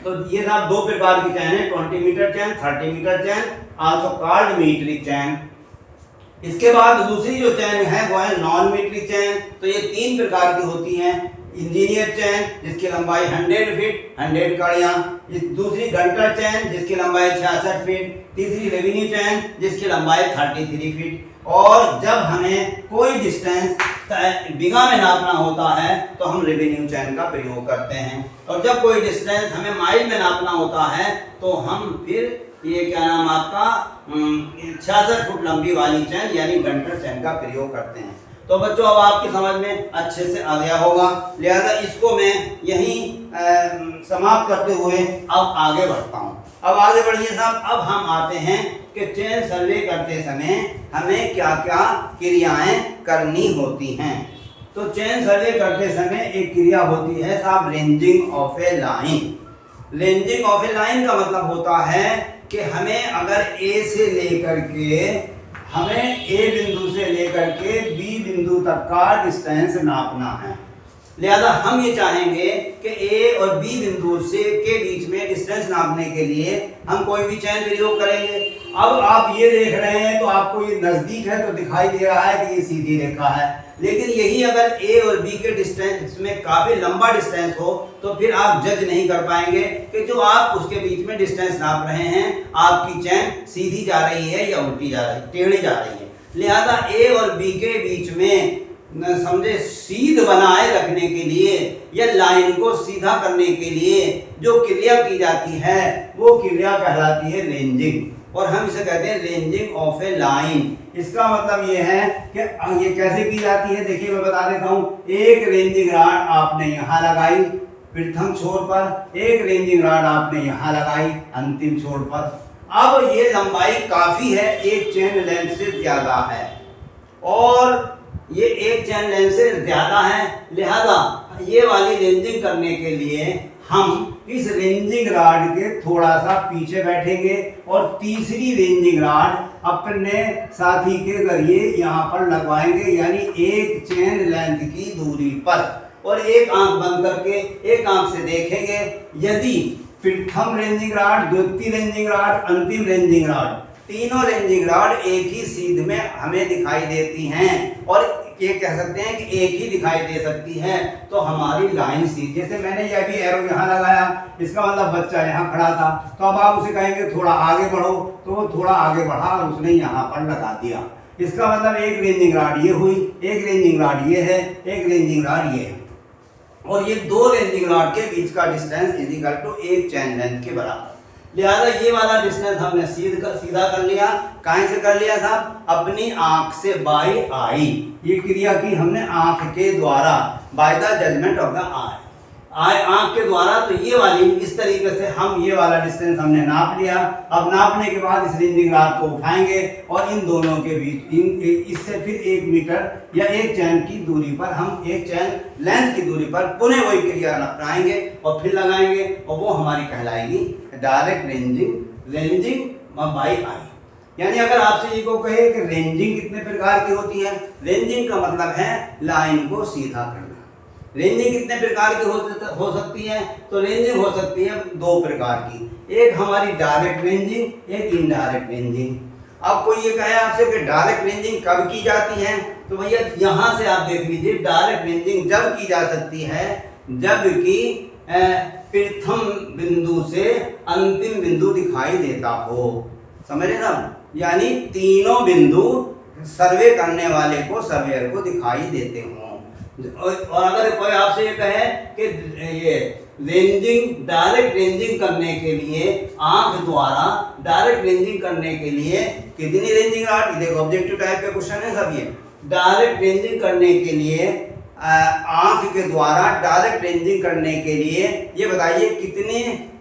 तो ये साहब 2 प्रकार की चैन है, 20 मीटर चैन, 30 मीटर चैन, आल्सो कॉल्ड मीट्रिक चैन। इसके बाद दूसरी जो चैन है वो है नॉन मीट्रिक चैन। तो ये 3 प्रकार की होती हैं, इंजीनियर चैन जिसकी लंबाई 100 फीट 100 कड़ियां, दूसरी गंटर चैन जिसकी लंबाई 66 फीट, तीसरी रेवेन्यू चैन जिसकी लंबाई 33 फीट। और जब हमें कोई डिस्टेंस बीघा में नापना होता है तो हम रेवेन्यू चैन का प्रयोग करते हैं, और जब कोई डिस्टेंस हमें माइल में नापना होता है तो हम फिर ये क्या नाम आपका 66 फुट लंबी वाली चैन यानी गंटर चैन का प्रयोग करते हैं। तो बच्चों अब आपकी समझ में अच्छे से आ गया होगा, लिहाजा इसको मैं यहीं समाप्त करते हुए अब आगे बढ़ता हूँ। अब आगे बढ़िए साहब, अब हम आते हैं कि चैन सर्वे करते समय हमें क्या क्या क्रियाएं करनी होती हैं। तो चैन सर्वे करते समय एक क्रिया होती है साहब ranging of A line. Ranging of A line का मतलब होता है कि हमें अगर ए से लेकर के हमें ए बिंदु से लेकर के बी बिंदु तक का डिस्टेंस नापना है। लिहाजा हम ये चाहेंगे कि ए और बी बिंदु से के बीच में डिस्टेंस नापने के लिए हम कोई भी चैन प्रयोग करेंगे। अब आप ये देख रहे हैं तो आपको ये नजदीक है तो दिखाई दे रहा है कि ये सीधी रेखा है, लेकिन यही अगर ए और बी के डिस्टेंस में काफ़ी लंबा डिस्टेंस हो तो फिर आप जज नहीं कर पाएंगे कि जो आप उसके बीच में डिस्टेंस नाप रहे हैं आपकी चैन सीधी जा रही है या उल्टी जा रही है, टेढ़ी जा रही है। लिहाजा ए और बी के बीच में समझे सीध बनाए रखने के लिए या लाइन को सीधा करने के लिए जो क्रिया की जाती है वो क्रिया कहलाती है रेंजिंग, और हम इसे कहते हैं रेंजिंग ऑफ ए लाइन। इसका मतलब ये है कि ये कैसे की जाती है, देखिए मैं बता देता हूँ। एक रेंजिंग रॉड आपने यहाँ लगाई प्रथम छोर पर, एक रेंजिंग रॉड आपने यहाँ लगाई अंतिम छोर पर। अब ये लंबाई काफी है, एक चेन लेंथ से ज्यादा है, और ये एक चैन लेंथ से ज्यादा है। लिहाजा ये वाली रेंजिंग करने के लिए हम इस रेंजिंग रॉड के थोड़ा सा पीछे बैठेंगे और तीसरी रेंजिंग रॉड अपने साथी के जरिए यहाँ पर लगवाएंगे, यानी एक चेन लेंथ की दूरी पर, और एक आंख बंद करके एक आंख से देखेंगे। यदि प्रथम रेंजिंग रॉड, द्वितीय रेंजिंग रॉड, अंतिम रेंजिंग रॉड, तीनों रेंजिंग रॉड एक ही सीध में हमें दिखाई देती हैं और ये कह सकते हैं कि एक ही दिखाई दे सकती है, तो हमारी लाइन सीधी। जैसे मैंने ये भी एरो यहाँ लगाया, इसका मतलब बच्चा यहाँ खड़ा था, तो अब आप उसे कहेंगे थोड़ा आगे बढ़ो, तो वो थोड़ा आगे बढ़ा और उसने यहाँ पर लगा दिया। इसका मतलब एक रेंजिंग रॉड ये हुई, एक रेंजिंग रॉड ये है, एक रेंजिंग रॉड ये है, और ये दो रेंजिंग रॉड के बीच का डिस्टेंस इज इक्वल टू एक चैन लेंथ के बराबर। लिहाजा ये वाला डिस्टेंस हमने सीधा कर लिया। कहाँ से कर लिया साहब? अपनी आंख से बाई आई, ये क्रिया की हमने आंख के द्वारा, by the judgment of the eye, आंख के द्वारा। तो ये वाली इस तरीके से हम ये वाला डिस्टेंस हमने नाप लिया। अब नापने के बाद इस रेंजिंग रॉड को उठाएंगे और इन दोनों के बीच इससे फिर 1 मीटर या एक चैन की दूरी पर, हम एक चैन लेंथ की दूरी पर पुनः वही क्रिया अपनाएंगे और फिर लगाएंगे, और वो हमारी कहलाएगी डायरेक्ट रेंजिंग बाय आई। यानी अगर आपसे ये को कहे कि रेंजिंग कितने प्रकार की होती है, रेंजिंग का मतलब है लाइन को सीधा करना। रेंजिंग कितने प्रकार की हो सकती है? तो रेंजिंग हो सकती है 2 प्रकार की, एक हमारी डायरेक्ट रेंजिंग, एक इनडायरेक्ट रेंजिंग। अब कोई ये कहे आपसे कि डायरेक्ट रेंजिंग कब की जाती है, तो भैया यहाँ से आप देख लीजिए, डायरेक्ट रेंजिंग जब की जा सकती है जबकि प्रथम बिंदु से अंतिम बिंदु दिखाई देता हो। समझे ना? यानी तीनों बिंदु सर्वे करने वाले को, सर्वेयर को दिखाई देते हों। और अगर कोई आपसे ये कहे कि ये रेंजिंग, डायरेक्ट रेंजिंग करने के लिए आंख द्वारा डायरेक्ट रेंजिंग करने के लिए कितनी रेंजिंग रॉड, देखो ऑब्जेक्टिव टाइप के क्वेश्चन है सब ये। डायरेक्ट रेंजिंग करने के लिए आंख के द्वारा डायरेक्ट रेंजिंग करने के लिए ये बताइए कितने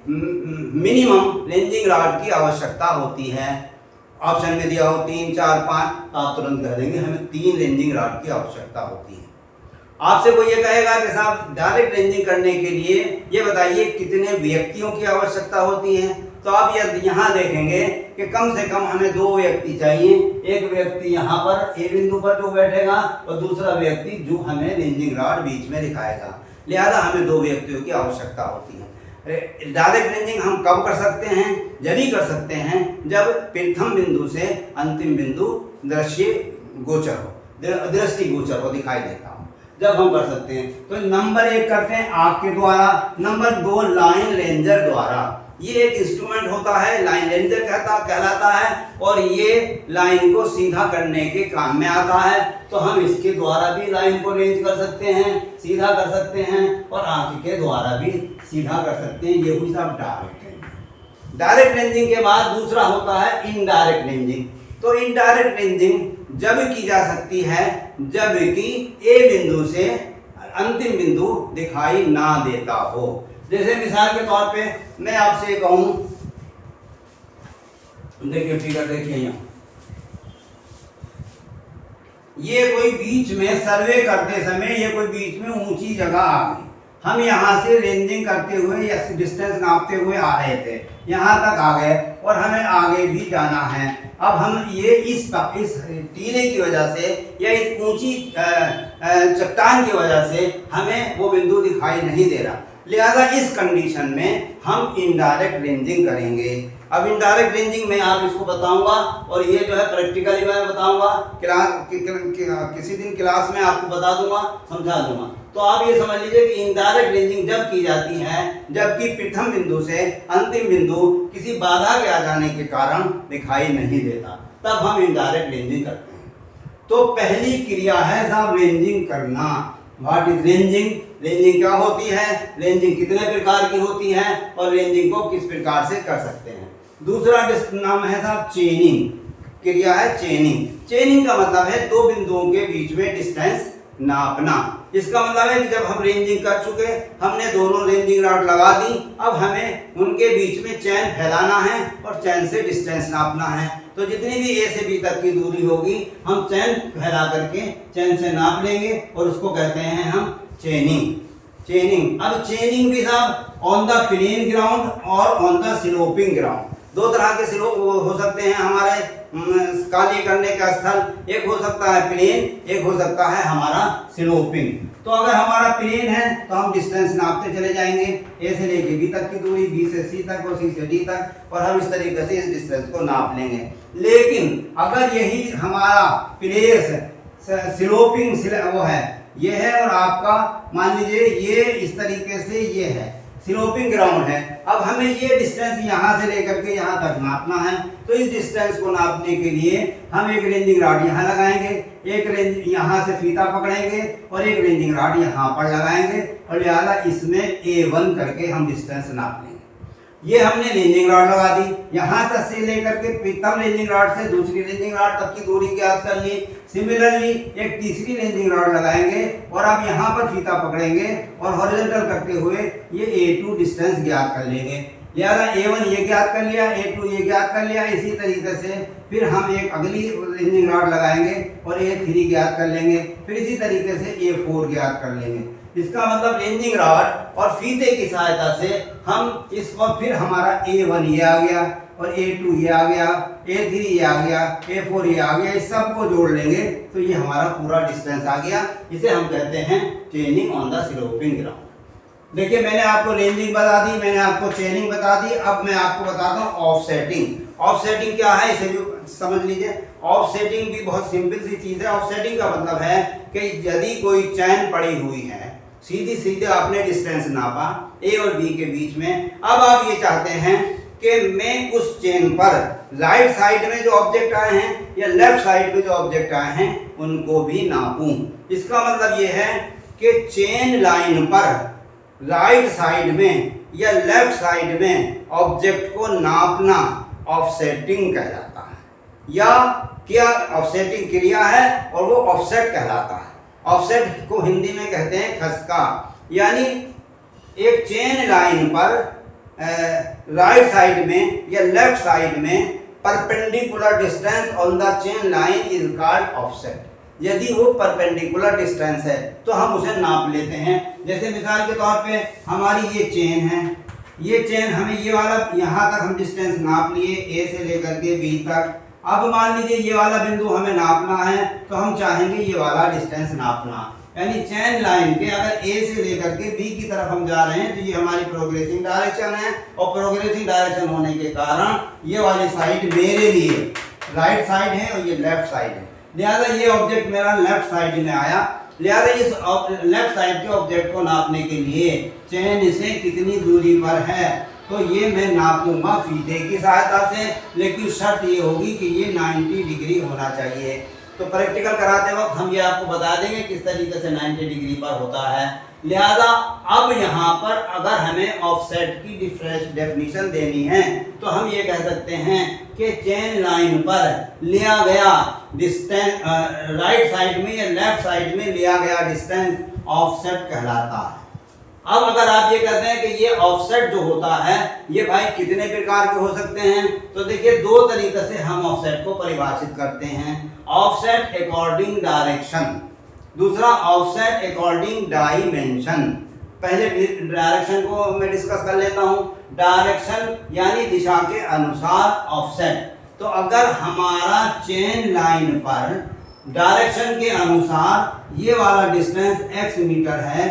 मिनिमम रेंजिंग रॉड की आवश्यकता होती है। ऑप्शन में दिया हो 3, 4, 5, आप तुरंत कह देंगे हमें 3 रेंजिंग रॉड की आवश्यकता होती है। आपसे कोई ये कहेगा कि साहब डायरेक्ट रेंजिंग करने के लिए ये बताइए कितने व्यक्तियों की आवश्यकता होती है, तो आप यहाँ देखेंगे कि कम से कम हमें 2 व्यक्ति चाहिए। एक व्यक्ति यहाँ पर ए बिंदु पर जो बैठेगा और दूसरा व्यक्ति जो हमें रेंजिंग रॉड बीच में दिखाएगा। लिहाजा हमें 2 व्यक्तियों की आवश्यकता होती है। डायरेक्ट रेंजिंग हम कब कर सकते हैं? जब ही कर सकते हैं जब प्रथम बिंदु से अंतिम बिंदु दृष्टि गोचर हो, दिखाई देता हो, जब हम कर सकते हैं। तो नंबर 1 करते हैं आंख के द्वारा, नंबर 2 लाइन रेंजर द्वारा। ये एक इंस्ट्रूमेंट होता है, लाइन रेंजर कहलाता है, और ये लाइन को सीधा करने के काम में आता है। तो हम इसके द्वारा भी लाइन को रेंज कर सकते हैं, सीधा कर सकते हैं, और आंख के द्वारा भी सीधा कर सकते हैं। ये हुई सब डायरेक्ट रेंजिंग। डायरेक्ट रेंजिंग के बाद दूसरा होता है इनडायरेक्ट रेंजिंग। तो इनडायरेक्ट रेंजिंग जब की जा सकती है जबकि ए बिंदु से अंतिम बिंदु दिखाई ना देता हो। जैसे मिसाल के तौर पे मैं आपसे कहूं, देखिए फिगर देखिए यहाँ, ये कोई बीच में सर्वे करते समय ये कोई बीच में ऊंची जगह आ गई, हम यहाँ से रेंजिंग करते हुए या डिस्टेंस नापते हुए आ रहे थे, यहाँ तक आ गए और हमें आगे भी जाना है। अब हम ये इस टीले की वजह से या इस ऊंची चट्टान की वजह से हमें वो बिंदु दिखाई नहीं दे रहा। लिहाजा इस कंडीशन में हम इनडायरेक्ट रेंजिंग करेंगे। अब इनडायरेक्ट रेंजिंग में आप इसको बताऊंगा और ये जो है प्रैक्टिकली मैं बताऊंगा, किसी दिन क्लास में आपको बता दूंगा, समझा दूंगा। तो आप ये समझ लीजिए कि इनडायरेक्ट रेंजिंग जब की जाती है जबकि प्रथम बिंदु से अंतिम बिंदु किसी बाधा के आ जाने के कारण दिखाई नहीं देता, तब हम इनडायरेक्ट रेंजिंग करते हैं। तो पहली क्रिया है साहब रेंजिंग करना। What is ranging? रेंजिंग क्या होती है, रेंजिंग कितने प्रकार की होती है और रेंजिंग को किस प्रकार से कर सकते हैं। दूसरा नाम है साहब चेनिंग, क्रिया है चेनिंग। चेनिंग का मतलब है दो बिंदुओं के बीच में डिस्टेंस नापना। इसका मतलब है कि जब हम रेंजिंग कर चुके, हमने दोनों रेंजिंग रॉड लगा दी, अब हमें उनके बीच में चैन फैलाना है और चैन से डिस्टेंस नापना है। तो जितनी भी ए से बी तक की दूरी होगी हम चैन फैला करके चैन से नाप लेंगे और उसको कहते हैं हम चेनिंग। चेनिंग, अब चेनिंग भी साहब ऑन द प्लेन ग्राउंड और ऑन द स्लोपिंग ग्राउंड, दो तरह के स्लोप हो सकते हैं हमारे कार्य करने का स्थल। एक हो सकता है प्लेन, एक हो सकता है हमारा स्लोपिंग। तो अगर हमारा प्लेन है तो हम डिस्टेंस नापते चले जाएंगे, ए से लेके बी तक की दूरी, बी से सी तक और सी से डी तक, और हम इस तरीके से इस डिस्टेंस को नाप लेंगे। लेकिन अगर यही हमारा प्लेस स्लोपिंग वो है, ये है और आपका मान लीजिए ये इस तरीके से ये है स्लोपिंग ग्राउंड है, अब हमें ये डिस्टेंस यहाँ से लेकर के यहाँ तक नापना है। तो इस डिस्टेंस को नापने के लिए हम एक रेंजिंग रॉड यहाँ लगाएंगे, एक रेंज यहाँ से फीता पकड़ेंगे और एक रेंजिंग रॉड यहाँ पर लगाएंगे और लिहाजा इसमें A1 करके हम डिस्टेंस नाप लेंगे। ये हमने रेंजिंग रॉड लगा दी, यहाँ तक से लेकर के प्रथम रेंजिंग रॉड से दूसरी रेंजिंग रॉड तक की दूरी ज्ञात कर ली। सिमिलरली एक तीसरी रेंजिंग रॉड लगाएंगे और अब यहाँ पर फीता पकड़ेंगे और हॉरिजॉन्टल करते हुए ये A2 डिस्टेंस ज्ञात कर लेंगे। लिहाजा A1 ये ज्ञात कर लिया, A2 ये ज्ञात कर लिया। इसी तरीके से फिर हम एक अगली रेंजिंग रॉड लगाएंगे और A3 ज्ञात कर लेंगे, फिर इसी तरीके से A4 ज्ञात कर लेंगे। इसका मतलब रेंजिंग रॉड और फीते की सहायता से हम इस पर फिर हमारा A1 ये आ गया और A2 ये आ गया, A3 ये आ गया, A4 ये आ गया, इस सब को जोड़ लेंगे तो ये हमारा पूरा डिस्टेंस आ गया। इसे हम कहते हैं चेनिंग ऑन द स्लोपिंग ग्राउंड। देखिए मैंने आपको रेंजिंग बता दी, मैंने आपको चेनिंग बता दी, अब मैं आपको बताता हूँ ऑफसेटिंग। ऑफसेटिंग क्या है इसे भी समझ लीजिए। ऑफसेटिंग भी बहुत सिंपल सी चीज़ है। ऑफसेटिंग का मतलब है कि यदि कोई चैन पड़ी हुई है, सीधी सीधे आपने डिस्टेंस नापा ए और बी के बीच में, अब आप ये चाहते हैं कि मैं उस चेन पर राइट साइड में जो ऑब्जेक्ट आए हैं या लेफ्ट साइड में जो ऑब्जेक्ट आए हैं उनको भी नापूं। इसका मतलब ये है कि चेन लाइन पर राइट साइड में या लेफ्ट साइड में ऑब्जेक्ट को नापना ऑफसेटिंग कहलाता है, या क्या ऑफसेटिंग क्रिया है और वो ऑफसेट कहलाता है। ऑफसेट को हिंदी में कहते हैं खसका, यानी एक चेन लाइन पर राइट साइड में या लेफ्ट साइड में perpendicular distance on the chain line is called offset. यदि वो परपेंडिकुलर डिस्टेंस है तो हम उसे नाप लेते हैं। जैसे मिसाल के तौर पे हमारी ये चेन है, ये चेन हमें ये वाला यहाँ तक हम डिस्टेंस नाप लिए ए से लेकर के बी तक। अब मान लीजिए ये वाला बिंदु हमें नापना है तो हम चाहेंगे ये वाला डिस्टेंस नापना, यानी चेन लाइन के अगर ए से लेकर के बी की तरफ हम जा रहे हैं तो ये हमारी प्रोग्रेसिंग डायरेक्शन है, और प्रोग्रेसिंग डायरेक्शन होने के कारण ये वाली साइड मेरे लिए राइट साइड है और ये लेफ्ट साइड है। लिहाजा ये ऑब्जेक्ट मेरा लेफ्ट साइड में आया। लिहाजा इस लेफ्ट साइड के ऑब्जेक्ट को नापने के लिए चेन से कितनी दूरी पर है तो ये मैं नापूंगा फीते की सहायता से, लेकिन शर्त ये होगी कि ये 90 डिग्री होना चाहिए। तो प्रैक्टिकल कराते वक्त हम ये आपको बता देंगे किस तरीके से 90 डिग्री पर होता है। लिहाजा अब यहाँ पर अगर हमें ऑफसेट की डेफिनेशन देनी है तो हम ये कह सकते हैं कि चेन लाइन पर लिया गया डिस्टेंस राइट साइड में या लेफ्ट साइड में लिया गया डिस्टेंस ऑफसेट कहलाता है। अब अगर आप ये कहते हैं कि ये ऑफसेट जो होता है ये भाई कितने प्रकार के हो सकते हैं, तो देखिए दो तरीके से हम ऑफसेट को परिभाषित करते हैं। ऑफसेट अकॉर्डिंग डायरेक्शन, दूसरा ऑफसेट अकॉर्डिंग डायमेंशन। पहले डायरेक्शन को मैं डिस्कस कर लेता हूँ। डायरेक्शन यानी दिशा के अनुसार ऑफसेट। तो अगर हमारा चेन लाइन पर डायरेक्शन के अनुसार ये वाला डिस्टेंस x मीटर है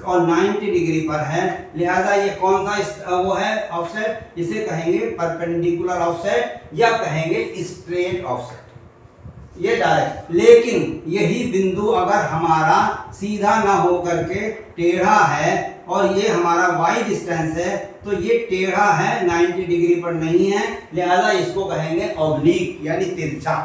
और 90 डिग्री पर है, लिहाजा ये कौन सा वो है ऑफसेट, इसे कहेंगे परपेंडिकुलर ऑफसेट या कहेंगे स्ट्रेट ऑफसेट, ये डायरेक्ट। लेकिन यही बिंदु अगर हमारा सीधा ना हो करके टेढ़ा है और ये हमारा y डिस्टेंस है, तो ये टेढ़ा है 90 डिग्री पर नहीं है, लिहाजा इसको कहेंगे ऑब्लिक यानी तिरछा।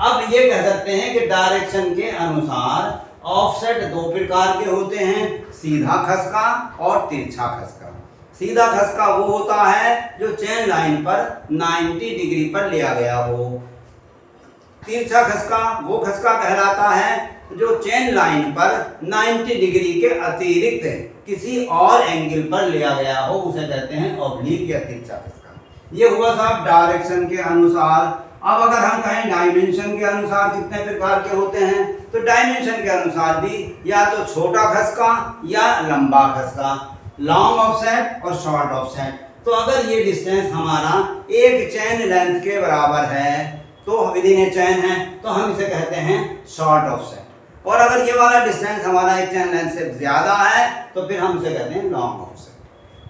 अब ये कह सकते हैं कि डायरेक्शन के अनुसार ऑफसेट दो प्रकार के होते हैं, सीधा खसका और तिरछा खसका। सीधा खसका वो होता है जो चेन लाइन पर 90 डिग्री पर लिया गया हो। तिरछा खसका वो खसका कहलाता है जो चेन लाइन पर 90 डिग्री के अतिरिक्त किसी और एंगल पर लिया गया हो, उसे कहते हैं ऑब्लिक या तिरछा खसका। ये हुआ साहब डायरेक्शन के अनुसार। अब अगर हम कहें डायमेंशन के अनुसार कितने प्रकार के होते हैं, तो डायमेंशन के अनुसार भी या तो छोटा खसका या लंबा खसका, लॉन्ग ऑफसेट और शॉर्ट ऑफसेट। तो अगर ये डिस्टेंस हमारा एक चेन लेंथ के बराबर है तो विदिन ए चेन है, तो हम इसे कहते हैं शॉर्ट ऑफसेट। और अगर ये वाला डिस्टेंस हमारा एक चेन लेंथ से ज्यादा है तो फिर हम इसे कहते हैं लॉन्ग ऑफसेट।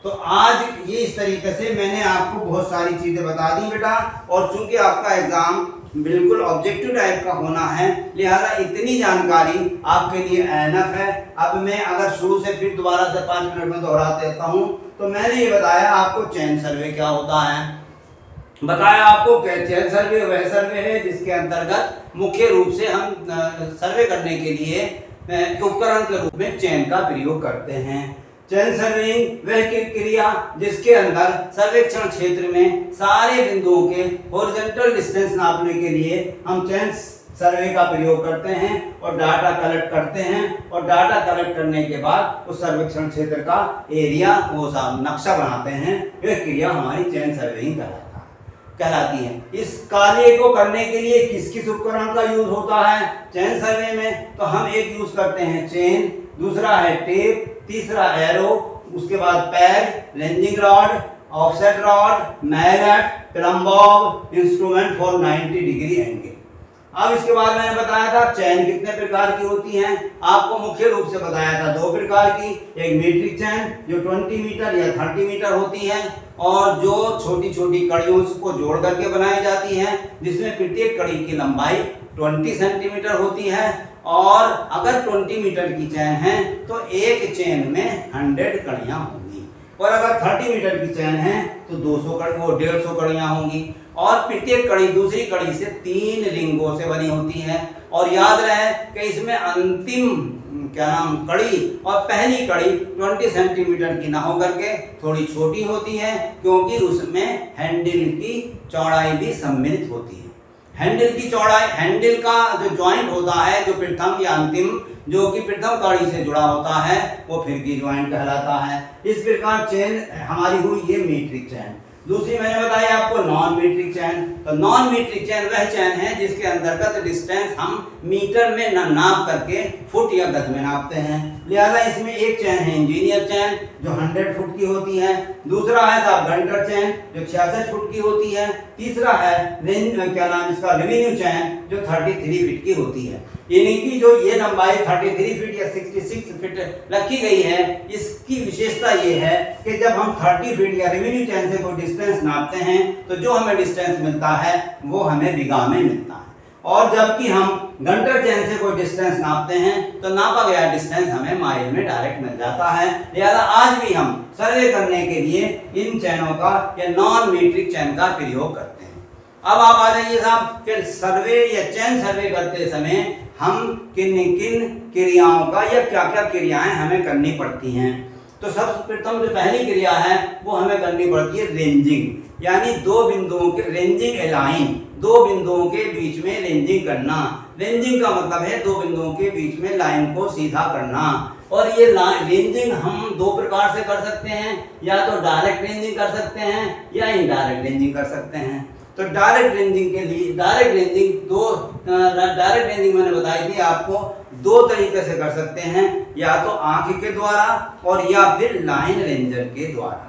तो आज ये इस तरीके से मैंने आपको बहुत सारी चीजें बता दी बेटा, और चूंकि आपका एग्जाम बिल्कुल ऑब्जेक्टिव टाइप का होना है, लिहाजा इतनी जानकारी आपके लिए एनफ है। अब मैं अगर शुरू से फिर दोबारा से 5 मिनट में दोहरा देता हूँ, तो मैंने ये बताया आपको चेन सर्वे क्या होता है, बताया आपको चेन सर्वे वह सर्वे है जिसके अंतर्गत मुख्य रूप से हम सर्वे करने के लिए उपकरण के रूप में चेन का प्रयोग करते हैं। चेन सर्वेइंग वह क्रिया जिसके अंदर सर्वेक्षण क्षेत्र में सारे बिंदुओं के हॉरिजॉन्टल डिस्टेंस नापने के लिए हम चेन सर्वे का प्रयोग करते हैं और डाटा कलेक्ट करते हैं, और डाटा कलेक्ट करने के बाद उस सर्वेक्षण क्षेत्र का एरिया वो नक्शा बनाते हैं। यह क्रिया हमारी चेन सर्वेइंग कहलाती है। इस कार्य को करने के लिए किस किस उपकरण का यूज होता है चेन सर्वे में, तो हम एक यूज करते हैं चेन, दूसरा है टेप, तीसरा एरो, उसके बाद पैर, ranging rod, offset rod, magnet, plumb bob, instrument for 90 degree angle. अब इसके बाद मैंने बताया था चेन कितने प्रकार की होती हैं, आपको मुख्य रूप से बताया था 2 प्रकार की, एक मीट्रिक चेन जो 20 मीटर या 30 मीटर होती है, और जो छोटी छोटी कड़ियों को जोड़ करके बनाई जाती है, जिसमें प्रत्येक कड़ी की लंबाई 20 सेंटीमीटर होती है। और अगर 20 मीटर की चेन है तो एक चेन में 100 कड़ियां होंगी, और अगर 30 मीटर की चेन है तो 150 कड़ियां होंगी, और प्रत्येक कड़ी दूसरी कड़ी से 3 रिंगों से बनी होती है। और याद रहे कि इसमें अंतिम कड़ी और पहली कड़ी 20 सेंटीमीटर की ना होकर के थोड़ी छोटी होती है, क्योंकि उसमें हैंडल की चौड़ाई भी सम्मिलित होती है। हैंडल की चौड़ाई, हैंडल का जो जॉइंट होता है, जो प्रथम या अंतिम जो कि प्रथम कड़ी से जुड़ा होता है, वो फिरकी जॉइंट कहलाता है। इस प्रकार चेन हमारी हुई ये मीट्रिक चेन। दूसरी मैंने बताया आपको नॉन मीट्रिक चेन। तो नॉन मीट्रिक चेन वह चेन है जिसके अंतर्गत डिस्टेंस हम मीटर में न नाप करके फुट या गज में नापते हैं। लिहाजा इसमें एक चेन है इंजीनियर चेन जो 100 फुट की होती है, दूसरा है साहब गंटर चेन जो 66 फुट की होती है, तीसरा है रेवेन्यू चेन जो 33 फीट की होती है। यानी कि जो ये लंबाई 33 फीट या 66 फीट रखी गई है, इसकी विशेषता ये है कि जब हम 30 फीट या रेवेन्यू चेन से कोई डिस्टेंस नापते हैं तो जो हमें डिस्टेंस मिलता है वो हमें बीघा में मिलता है, और जबकि हम गंटर चेन से कोई डिस्टेंस नापते हैं तो नापा गया डिस्टेंस हमें माइल में डायरेक्ट मिल जाता है। लिहाजा आज भी हम सर्वे करने के लिए इन चेनों का या नॉन मीट्रिक चेन का प्रयोग करते हैं। अब आप आ जाइए साहब कि सर्वे या चेन सर्वे करते समय हम किन किन क्रियाओं का या क्या क्या क्रियाएं हमें करनी पड़ती हैं। तो सबसे जो पहली क्रिया है वो हमें करनी पड़ती है रेंजिंग, यानी दो बिंदुओं के रेंजिंग ए लाइन, दो बिंदुओं के बीच में रेंजिंग करना। रेंजिंग का मतलब है दो बिंदुओं के बीच में लाइन को सीधा करना। और ये रेंजिंग हम दो प्रकार से कर सकते हैं, या तो डायरेक्ट रेंजिंग कर सकते हैं या इनडायरेक्ट रेंजिंग कर सकते हैं। तो डायरेक्ट रेंजिंग के लिए डायरेक्ट रेंजिंग मैंने बताई थी आपको, दो तरीके से कर सकते हैं, या तो आंख के द्वारा और या फिर लाइन रेंजर के द्वारा।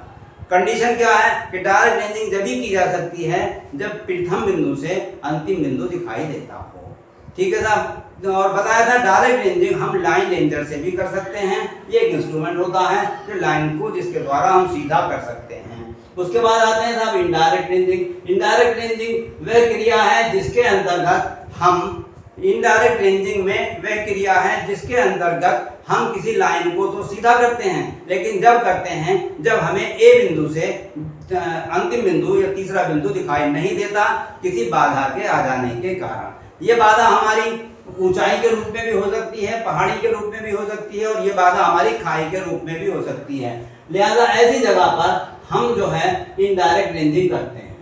कंडीशन क्या है कि डायरेक्ट रेंजिंग जब भी की जा सकती है जब प्रथम बिंदु से अंतिम बिंदु दिखाई देता हो। ठीक है साहब। और बताया था डायरेक्ट रेंजिंग हम लाइन रेंजर से भी कर सकते हैं। ये एक इंस्ट्रूमेंट होता है जो लाइन को जिसके द्वारा हम सीधा कर सकते हैं। उसके बाद आते हैं साहब इनडायरेक्ट रेंजिंग। इनडायरेक्ट रेंजिंग वह क्रिया है जिसके अंतर्गत हम इनडायरेक्ट रेंजिंग में वह क्रिया है जिसके अंतर्गत हम किसी लाइन को तो सीधा करते हैं, लेकिन जब करते हैं जब हमें ए बिंदु से अंतिम बिंदु या तीसरा बिंदु दिखाई नहीं देता किसी बाधा के आ जाने के कारण। ये बाधा हमारी ऊंचाई के रूप में भी हो सकती है, पहाड़ी के रूप में भी हो सकती है, और ये बाधा हमारी खाई के रूप में भी हो सकती है। लिहाजा ऐसी जगह पर हम जो है इनडायरेक्ट रेंजिंग करते हैं।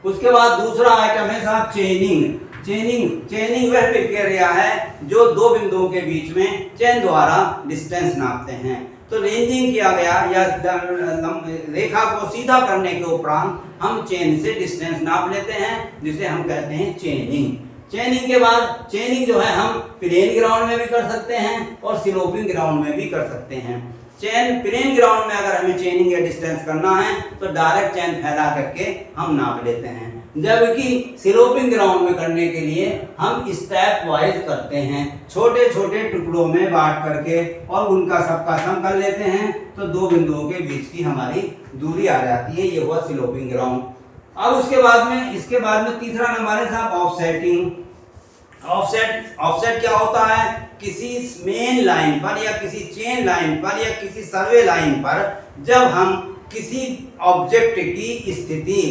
उसके बाद दूसरा आइटम है साहब चेनिंग। चेनिंग वह प्रक्रिया है जो दो बिंदुओं के बीच में चेन द्वारा डिस्टेंस नापते हैं। तो रेंजिंग किया गया या रेखा को सीधा करने के उपरांत हम चेन से डिस्टेंस नाप लेते हैं, जिसे हम कहते हैं चेनिंग। चेनिंग के बाद चेनिंग जो है हम प्लेन ग्राउंड में भी कर सकते हैं और स्लोपिंग ग्राउंड में भी कर सकते हैं। प्लेन ग्राउंड में अगर हमें चेनिंग या डिस्टेंस करना है तो डायरेक्ट चेन फैला करके हम नाप लेते हैं, जबकि स्लोपिंग ग्राउंड में करने के लिए हम स्टेप वाइज करते हैं, छोटे छोटे टुकड़ों में बांट करके और उनका सबका सम कर लेते हैं, तो दो बिंदुओं के बीच की हमारी दूरी आ जाती है। ये हुआ स्लोपिंग ग्राउंड। अब इसके बाद में तीसरा नंबर है साहब ऑफसेटिंग। ऑफसेट क्या होता है? किसी मेन लाइन पर या किसी चेन लाइन पर या किसी सर्वे लाइन पर जब हम किसी ऑब्जेक्ट की स्थिति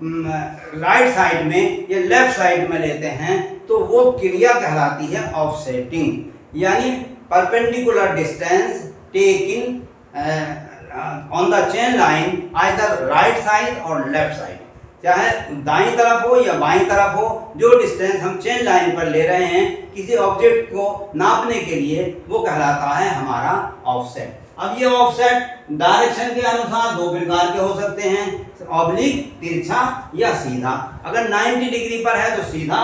राइट साइड में या लेफ्ट साइड में लेते हैं तो वो क्रिया कहलाती है ऑफसेटिंग। यानी perpendicular distance taken on the chain line either right side और लेफ्ट साइड, चाहे दाईं तरफ हो या बाईं तरफ हो, जो डिस्टेंस हम चेन लाइन पर ले रहे हैं किसी ऑब्जेक्ट को नापने के लिए, वो कहलाता है हमारा ऑफसेट। अब ये ऑफसेट डायरेक्शन के अनुसार दो प्रकार के हो सकते हैं, ऑब्लिक तिरछा या सीधा। अगर 90 डिग्री पर है तो सीधा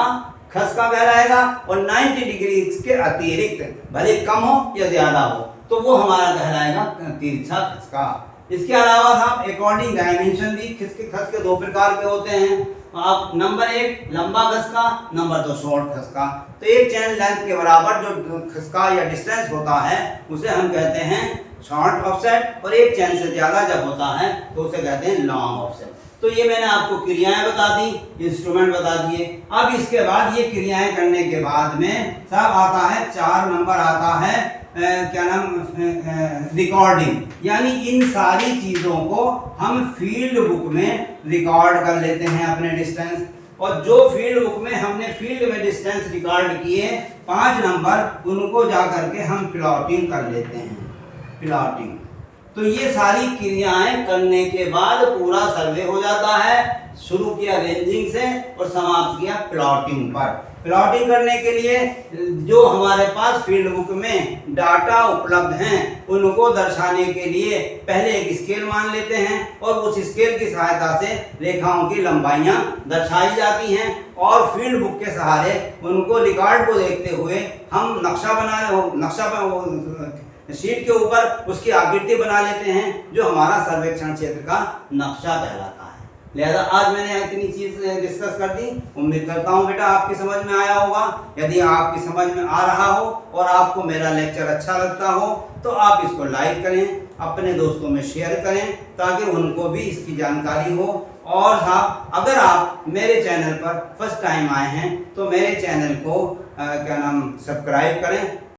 खसका कहलाएगा, और 90 डिग्री के अतिरिक्त भले कम हो या ज्यादा हो तो वो हमारा कहलाएगा तिरछा खसका। इसके अलावा हम अकॉर्डिंग डायमेंशन भी खसके दो प्रकार के होते हैं। आप नंबर 1 लंबा खसका, नंबर 2 शॉर्ट खसका। तो एक चैन लेंथ के बराबर जो खसका या डिस्टेंस होता है उसे हम कहते हैं शॉर्ट ऑफसेट, और एक चैन से ज्यादा जब होता है तो उसे कहते हैं लॉन्ग ऑफसेट। तो ये मैंने आपको क्रियाएं बता दी, इंस्ट्रूमेंट बता दिए। अब इसके बाद ये क्रियाएं करने के बाद में सब आता है 4 नंबर आता है क्या नाम रिकॉर्डिंग। यानी इन सारी चीजों को हम फील्ड बुक में रिकॉर्ड कर लेते हैं अपने डिस्टेंस, और जो फील्ड बुक में हमने फील्ड में डिस्टेंस रिकॉर्ड किए 5 नंबर, उनको जा करके हम प्लॉटिंग कर लेते हैं। प्लॉटिंग तो ये सारी क्रियाएं करने के बाद पूरा सर्वे हो जाता है। शुरू किया रेंजिंग से और समाप्त किया प्लॉटिंग पर। प्लॉटिंग करने के लिए जो हमारे पास फील्ड बुक में डाटा उपलब्ध हैं उनको दर्शाने के लिए पहले एक स्केल मान लेते हैं, और उस स्केल की सहायता से रेखाओं की लंबाइयां दर्शाई जाती हैं, और फील्ड बुक के सहारे उनको रिकॉर्ड को देखते हुए हम शीट के ऊपर उसकी आकृति बना लेते हैं, जो हमारा सर्वेक्षण क्षेत्र का नक्शा कहलाता है। लिहाजा आज मैंने इतनी चीज डिस्कस कर दी। उम्मीद करता हूँ बेटा आपकी समझ में आया होगा। यदि आपकी समझ में आ रहा हो और आपको मेरा लेक्चर अच्छा लगता हो तो आप इसको लाइक करें, अपने दोस्तों में शेयर करें, ताकि उनको भी इसकी जानकारी हो। और साहब अगर आप मेरे चैनल पर फर्स्ट टाइम आए हैं तो मेरे चैनल को सब्सक्राइब करें